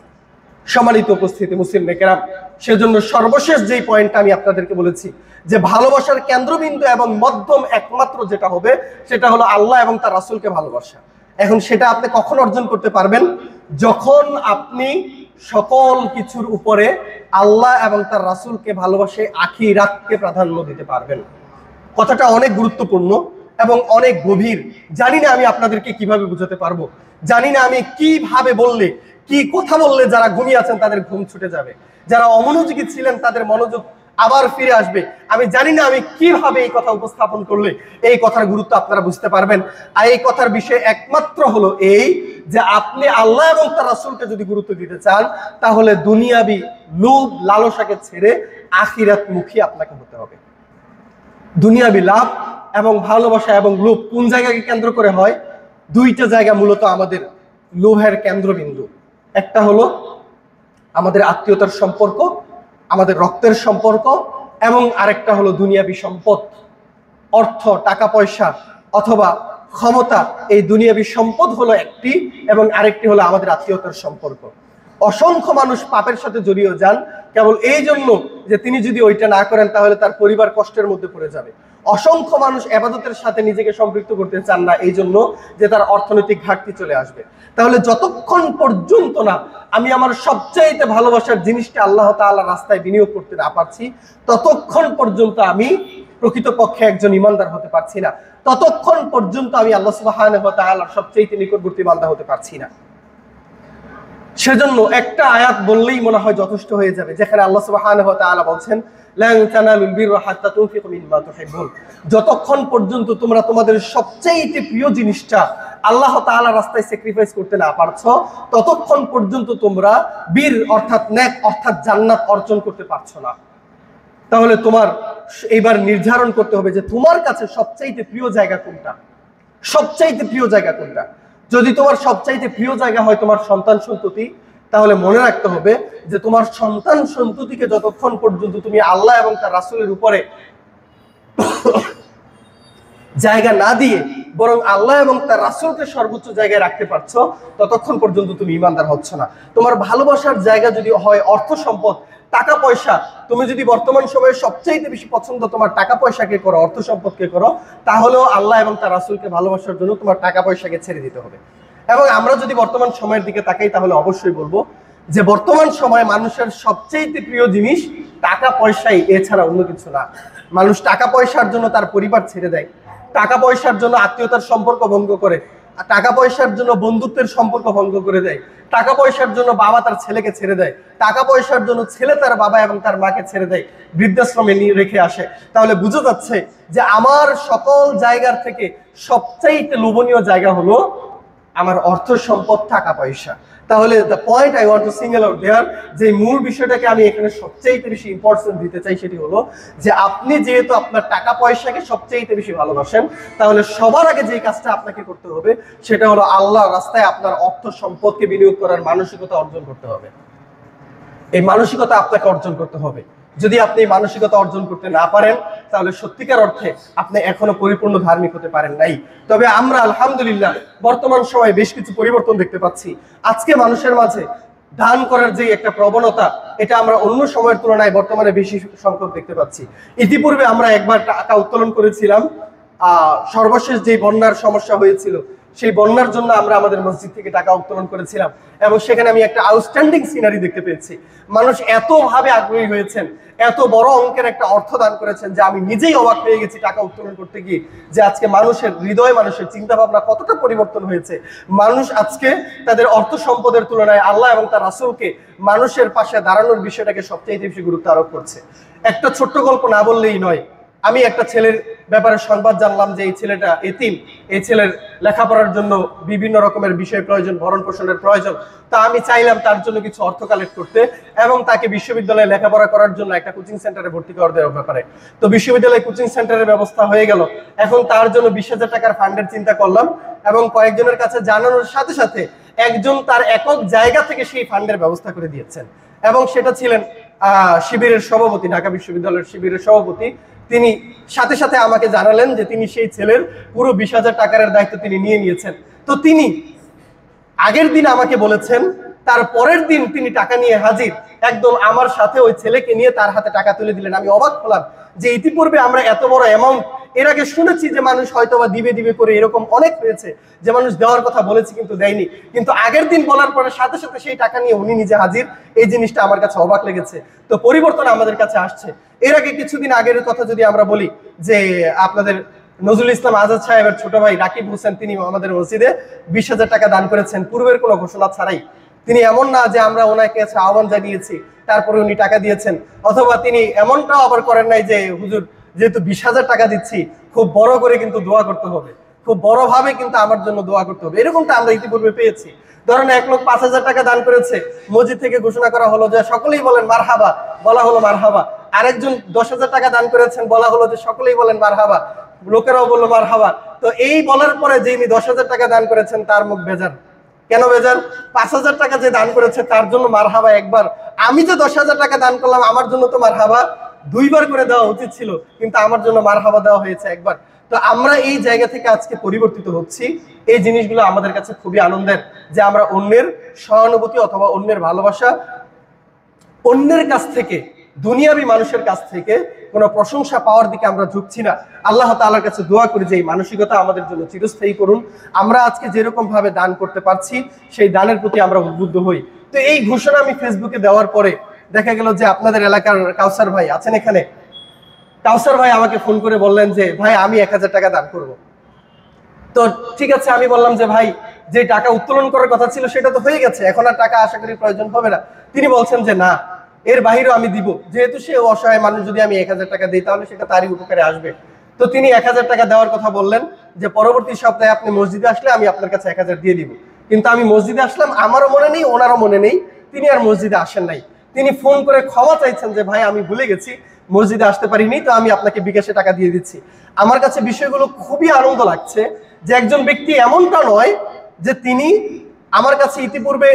সম্মানিত উপস্থিতি মুসলিম নেকেরাম, সেজন্য সর্বশেষ যেই পয়েন্টটা আমি আপনাদেরকে বলেছি যে ভালোবাসার কেন্দ্রবিন্দু এবং মধ্যম একমাত্র যেটা হবে সেটা হলো আল্লাহ এবং তার রাসূলকে ভালোবাসা। এখন সেটা আপনি কখন অর্জন করতে পারবেন? যখন আপনি সকল কিছুর উপরে আল্লাহ এবং তার রাসূলকে ভালোবাসে আখিরাতকে প্রাধান্য দিতে পারবেন। কথাটা অনেক গুরুত্বপূর্ণ এবং অনেক গভীর। জানি না আমি আপনাদেরকে কিভাবে বুঝাতে পারবো, জানি না আমি কিভাবে বললে, কি কথা বললে যারা ঘুমিয়ে আছেন তাদের ঘুম ছুটে যাবে, যারা অমনোযোগী ছিলেন তাদের মনোযোগ আবার ফিরে আসবে। আমি জানি না আমি কিভাবে এই কথা উপস্থাপন করলে এই কথার গুরুত্ব আপনারা বুঝতে পারবেন। আর এই কথার বিষয় একমাত্র হলো এই যে আপনি আল্লাহ এবং তার রাসূলকে যদি গুরুত্ব দিতে চান তাহলে দুনিয়াবি লোভ লালসাকে ছেড়ে আখিরাতমুখী আপনাকে হতে হবে। দুনিয়াবি লাভ এবং ভালোবাসা এবং লোভ কোন জায়গাকে কেন্দ্র করে হয়? দুইটা জায়গা মূলত আমাদের লোভের কেন্দ্রবিন্দু। একটা হলো আমাদের আত্মীয়তার সম্পর্ক, আমাদের রক্তের সম্পর্ক, এবং আরেকটা হলো দুনিয়াবি সম্পদ, অর্থ, টাকা পয়সা অথবা ক্ষমতা। এই দুনিয়াবি সম্পদ হলো একটি এবং আরেকটি হলো আমাদের আত্মীয়তার সম্পর্ক। অসংখ্য মানুষ পাপের সাথে জড়িয়ে যান কেবল এই জন্য যে তিনি যদি ওইটা না করেন তাহলে তার পরিবার কষ্টের মধ্যে পড়ে যাবে। অসংখ্য মানুষ ইবাদতের সাথে নিজেকে সম্পৃক্ত করতে চান না এই জন্য যে তার অর্থনৈতিক ঘাটতি চলে আসবে। তাহলে যতক্ষণ পর্যন্ত না আমি আমার সবচাইতে ভালোবাসার জিনিসটা আল্লাহ তাআলার রাস্তায় বিনিয়োগ করতে না পারছি ততক্ষণ পর্যন্ত আমি প্রকৃতপক্ষে একজন ইমানদার হতে পারছি না, ততক্ষণ পর্যন্ত আমি আল্লাহ সুবহানাহু ওয়া তাআলার সবচাইতে নিকটবর্তী বান্দা হতে পারছি না। সেজন্য একটা আয়াত বললেই মনে হয় যথেষ্ট হয়ে যাবে, যেখানে আল্লাহ সুবহানাহু ওয়া তাআলা বলছেন লান তানালুল বিররা হাত্তা তুনফিকু মিম্মা তুহিব্বুন। যতক্ষণ পর্যন্ত তোমরা তোমাদের সবচেয়ে প্রিয় জিনিসটা আল্লাহ তাআলার রাস্তায় স্যাক্রিফাইস করতে না পারছো ততক্ষণ পর্যন্ত তোমরা বীর অর্থাৎ নেক অর্থাৎ জান্নাত অর্জন করতে পারছো না। তাহলে তোমার এইবার নির্ধারণ করতে হবে যে তোমার কাছে সবচেয়ে প্রিয় জায়গা কোনটা, সবচাইতে প্রিয় জায়গা কোনটা। যদি তোমার সবচাইতে প্রিয় জায়গা হয় তোমার সন্তান সন্ততি, তাহলে মনে রাখতে হবে যে তোমার সন্তান সন্ততিকে যতক্ষণ পর্যন্ত তুমি আল্লাহ এবং তার রাসূলের উপরে জায়গা না দিয়ে বরং আল্লাহ এবং তার রাসূলকে সর্বোচ্চ জায়গায় রাখতে পারছো ততক্ষণ পর্যন্ত তুমি ঈমানদার হচ্ছ না। তোমার ভালোবাসার জায়গা যদি হয় অর্থ সম্পদ, টাকা পয়সা, তুমি যদি বর্তমান সময়ে সবচাইতে বেশি পছন্দ তোমার টাকা পয়সাকে করো, অর্থ সম্পদকে করো, তাহলেও আল্লাহ এবং তার রাসূলকে ভালোবাসার জন্য তোমার টাকা পয়সাকে ছেড়ে দিতে হবে। এবং আমরা যদি বর্তমান সময়ের দিকে তাকাই তাহলে অবশ্যই বলবো যে বর্তমান সময়ে মানুষের সবচাইতে প্রিয় জিনিস টাকা পয়সাই, এছাড়া অন্য কিছু না। মানুষ টাকা পয়সার জন্য তার পরিবার ছেড়ে দেয়, টাকা পয়সার জন্য আত্মীয়তার সম্পর্ক ভঙ্গ করে, টাকা পয়সার জন্য বন্ধুত্বের সম্পর্ক ভঙ্গ করে দেয়, টাকা পয়সার জন্য বাবা তার ছেলেকে ছেড়ে দেয়, টাকা পয়সার জন্য ছেলে তার বাবা এবং তার মাকে ছেড়ে দেয়, বৃদ্ধাশ্রমে নিয়ে রেখে আসে। তাহলে বোঝা যাচ্ছে যে আমার সকল জায়গার থেকে সবচাইতে লোভনীয় জায়গা হলো আমার অর্থ সম্পদ, টাকা পয়সা। তাহলে the point I want to single out there, যে মূল বিষয়টাকে আমি এখানে সবচাইতে বেশি ইম্পর্টেন্স দিতে চাই সেটি হলো যে আপনি যেহেতু আপনার টাকা পয়সাকে সবচাইতে বেশি ভালোবাসেন তাহলে সবার আগে যে কাজটা আপনাকে করতে হবে সেটা হলো আল্লাহর রাস্তায় আপনার অর্থ সম্পদকে বিনিয়োগ করার মানসিকতা অর্জন করতে হবে। এই মানসিকতা আপনাকে অর্জন করতে হবে। যদি আপনি এই মানসিকতা অর্জন করতে না পারেন তাহলে সত্যিকার অর্থে আপনি এখনো পরিপূর্ণ ধার্মিক হতে পারেন নাই। তবে আমরা আলহামদুলিল্লাহ বর্তমান সময়ে বেশ কিছু পরিবর্তন দেখতে পাচ্ছি। আজকে মানুষের মাঝে দান করার যে একটা প্রবণতা, এটা আমরা অন্য সময়ের তুলনায় বর্তমানে বেশি সংখ্যক দেখতে পাচ্ছি। ইতিপূর্বে আমরা একবার টাকা উত্তোলন করেছিলাম, সর্বশেষ যে বন্যার সমস্যা হয়েছিল সেই বন্যার জন্য আমরা আমাদের মসজিদ থেকে টাকা উত্তোলন করেছিলাম, এবং সেখানে আমি একটা আউটস্ট্যান্ডিং সিনারি দেখতে পেয়েছি। মানুষ এতভাবে আগ্রহী হয়েছেন, এত বড় অঙ্কের একটা অর্থ দান করেছেন যে আমি নিজেই অবাক হয়ে গেছি টাকা উত্তোলন করতে গিয়ে, যে আজকে মানুষের হৃদয়, মানুষের চিন্তা ভাবনা কতটা পরিবর্তন হয়েছে। মানুষ আজকে তাদের অর্থ সম্পদের তুলনায় আল্লাহ এবং তার রাসূলকে, মানুষের পাশে দাঁড়ানোর বিষয়টাকে সবচেয়ে বেশি গুরুত্ব আরোপ করছে। একটা ছোট্ট গল্প না বললেই নয়। আমি একটা ছেলের ব্যাপারে সংবাদ জানলাম যে এই ছেলেটা এতিম, এই ছেলের লেখাপড়ার জন্য বিভিন্ন রকমের বিষয় প্রয়োজন, ভরণ পোষণের প্রয়োজন। তা আমি চাইলাম তার জন্য কিছু অর্থ কালেক্ট করতে এবং তাকে বিশ্ববিদ্যালয়ে লেখাপড়া করার জন্য একটা কোচিং সেন্টারে ভর্তি করে দেওয়ার ব্যাপারে। তো বিশ্ববিদ্যালয়ে কোচিং সেন্টারের ব্যবস্থা হয়ে গেল। এখন তার জন্য 20,000 টাকার ফান্ডের চিন্তা করলাম এবং কয়েকজনের কাছে জানানোর সাথে সাথে একজন তার একক জায়গা থেকে সেই ফান্ডের ব্যবস্থা করে দিয়েছেন, এবং সেটা ছিলেন শিবিরের সভাপতি, ঢাকা বিশ্ববিদ্যালয়ের শিবিরের সভাপতি। তিনি সাথে সাথে আমাকে জানালেন যে তিনি সেই ছেলের পুরো 20,000 টাকার দায়িত্ব তিনি নিয়ে নিয়েছেন। তো তিনি আগের দিন আমাকে বলেছেন, তার পরের দিন তিনি টাকা নিয়ে হাজির, একদম আমার সাথে ওই ছেলেকে নিয়ে তার হাতে টাকা তুলে দিলেন। আমি অবাক হলাম যে ইতিপূর্বে আমরা এত বড় অ্যামাউন্ট এর আগে শুনেছি যে মানুষ হয়তোবা দিবে দিবে করে, এরকম অনেক হয়েছে যে মানুষ দেওয়ার কথা বলেছে কিন্তু দেয়নি, কিন্তু আগের দিন বলার পরে সাথে সাথে সেই টাকা নিয়ে উনি নিজে হাজির। এই জিনিসটা আমার কাছে অবাক লেগেছে। তো পরিবর্তন আমাদের কাছে আসছে। এর আগে কিছুদিন আগের কথা যদি আমরা বলি, যে আপনাদের নজরুল ইসলাম আজাদ সাহেবের ছোট ভাই রাকিব হোসেন, তিনি আমাদের মসজিদে 20,000 টাকা দান করেছেন পূর্বের কোনো ঘোষণা ছাড়াই। তিনি এমন না যে আমরা ওনাকে কাছে আহ্বান জানিয়েছি তারপরে উনি টাকা দিয়েছেন, অথবা তিনি এমনটাও আবার করেন নাই যে হুজুর যেহেতু 20,000 টাকা দিচ্ছি খুব বড় করে কিন্তু দোয়া করতে হবে, খুব বড়ভাবে কিন্তু আমার জন্য দোয়া করতে হবে, এরকমটা আমরা ইতিপূর্বে পেয়েছি। ধরেন এক লোক 5,000 টাকা দান করেছে, মসজিদ থেকে ঘোষণা করা হলো যে সকলেই বলেন মারহাবা, বলা হলো মারহাবা। আরেকজন 10,000 টাকা দান করেছেন, বলা হলো যে সকলেই বলেন মারহাবা, লোকেরাও বললো মারহাবা। তো এই বলার পরে যিনি 10,000 টাকা দান করেছেন তার মুখ বেজার। কেন বেজার? 5,000 টাকা যে দান করেছে তার জন্য মারহাবা একবার, আমি যে 10,000 টাকা দান করলাম আমার জন্য তো মারহাবা 2বার করে দেওয়া উচিত ছিল, কিন্তু আমার জন্য মারহাবা দেওয়া হয়েছে একবার। তো আমরা এই জায়গা থেকে আজকে পরিবর্তিত হচ্ছি। এই জিনিসগুলো আমাদের কাছে খুবই আনন্দের, যে আমরা অন্যের সহানুভূতি অথবা অন্যের ভালোবাসা, অন্যের কাছ থেকে, দুনিয়াবী মানুষের কাছ থেকে কোনো প্রশংসা পাওয়ার দিকে আমরা ঝুঁকছি না। আল্লাহ তাআলার কাছে দোয়া করি যে এই মানসিকতা আমাদের জন্য চিরস্থায়ী করুন। আমরা আজকে যেরকম ভাবে দান করতে পারছি সেই দানের প্রতি আমরা উদ্বুদ্ধ হই। তো এই ঘোষণা আমি ফেসবুকে দেওয়ার পরে দেখা গেল যে আপনাদের এলাকার কাউসার ভাই আছেন এখানে, কাউসার ভাই আমাকে ফোন করে বললেন যে ভাই আমি 1,000 টাকা দান করব। তো ঠিক আছে, আমি বললাম যে ভাই যে টাকা উত্তোলন করার কথা ছিল সেটা তো হয়ে গেছে, এখন আর টাকা আশা করি প্রয়োজন হবে না। তিনি বলছেন যে না, এর বাহিরেও আমি দিব, যেহেতু সে অসহায় মানুষ, যদি আমি 1,000 টাকা দিই তাহলে সেটা তারই উপকারে আসবে। তো তিনি 1,000 টাকা দেওয়ার কথা বললেন, যে পরবর্তী সপ্তাহে আপনি মসজিদে আসলে আমি আপনার কাছে 1,000 দিয়ে দিব। কিন্তু আমি মসজিদে আসলাম, আমারও মনে নেই, ওনারও মনে নেই, তিনি আর মসজিদে আসেন নাই। তিনি ফোন করে ক্ষমা চাইছেন যে ভাই আমি ভুলে গেছি, মসজিদে আসতে পারিনি, তো আমি আপনাকে বিকাশে টাকা দিয়ে দিচ্ছি। আমার কাছে বিষয়গুলো খুবই আনন্দ লাগছে যে একজন ব্যক্তি এমনটা নয় যে তিনি আমার কাছে ইতিপূর্বে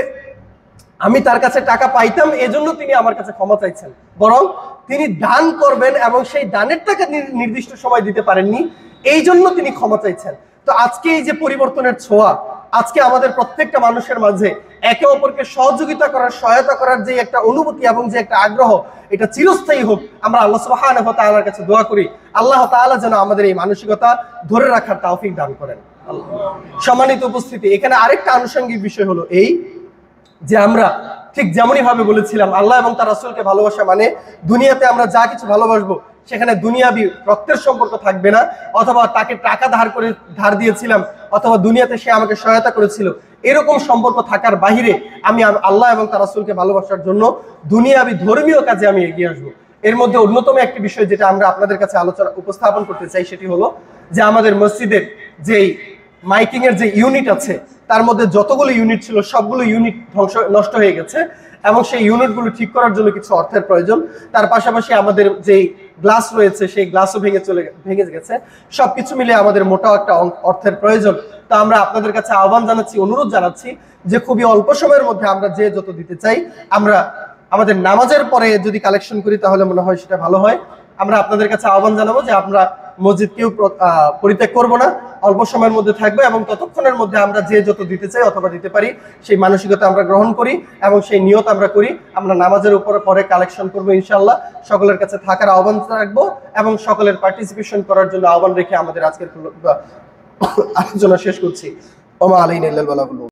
আমি তার কাছে টাকা পাইতাম এজন্য তিনি আমার কাছে ক্ষমা চাইছেন, বরং তিনি দান করবেন এবং সেই দানের টাকা নির্দিষ্ট সময় দিতে পারেননি, এই জন্য তিনি ক্ষমা চাইছেন। তো আজকে এই যে পরিবর্তনের ছোঁয়া, আজকে আমাদের প্রত্যেকটা মানুষের মাঝে একে অপরকে সহযোগিতা করার, সহায়তা করার যে একটা অনুভূতি এবং যে একটা আগ্রহ, এটা চিরস্থায়ী হোক। আমরা আল্লাহ সুবহানাহু ওয়া তাআলার কাছে দোয়া করি, আল্লাহ তাআলা যেন আমাদের এই মানসিকতা ধরে রাখার তৌফিক দান করেন। সম্মানিত উপস্থিতি, এখানে আরেকটা আনুষঙ্গিক বিষয় হলো এই যে আমরা ঠিক যেমনই ভাবে বলেছিলাম আল্লাহ এবং তার রাসূলকে ভালোবাসা মানে দুনিয়াতে আমরা যা কিছু ভালোবাসবো সেখানে দুনিয়াবি রক্তের সম্পর্ক থাকবে না, অথবা তাকে টাকা ধার দিয়েছিলাম, অথবা দুনিয়াতে সে আমাকে সহায়তা করেছিল, এরকম সম্পর্ক থাকার বাহিরে আমি আল্লাহ এবং তার রাসূলকে ভালোবাসার জন্য দুনিয়াবি ধর্মীয় কাজে আমি এগিয়ে আসবো। এর মধ্যে অন্যতম একটি বিষয় যেটা আমরা আপনাদের কাছে আলোচনা উপস্থাপন করতে চাই সেটি হলো যে আমাদের মসজিদের যেই মাইকিং এর যে ইউনিট আছে তার মধ্যে যতগুলো ইউনিট ছিল সবগুলো ইউনিট নষ্ট হয়ে গেছে, এবং সেই ইউনিটগুলো ঠিক করার জন্য কিছু অর্থের প্রয়োজন। তার পাশাপাশি আমাদের যেই গ্লাস রয়েছে সেই গ্লাসও ভেঙে গেছে। সবকিছু মিলে আমাদের মোটা একটা অর্থের প্রয়োজন। তো আমরা আপনাদের কাছে আহ্বান জানাচ্ছি, অনুরোধ জানাচ্ছি যে খুবই অল্প সময়ের মধ্যে আমরা যে যত দিতে চাই, আমরা আমাদের নামাজের পরে যদি কালেকশন করি তাহলে মনে হয় সেটা ভালো হয়। আমরা আপনাদের কাছে আহ্বান জানাবো যে আমরা মসজিদকেও পরিত্যাগ করবো না, অল্প সময়ের মধ্যে থাকবে, এবং ততক্ষণের মধ্যে আমরা যে যত দিতে চাই অথবা দিতে পারি সেই মানসিকতা আমরা গ্রহণ করি এবং সেই নিয়ত আমরা করি। আমরা নামাজের উপরে পরে কালেকশন করবো ইনশাআল্লাহ। সকলের কাছে থাকার আহ্বান রাখবো এবং সকলের পার্টিসিপেশন করার জন্য আহ্বান রেখে আমাদের আজকের আলোচনা শেষ করছি। ওমা আলাইনা ইল্লাল বালাগুল।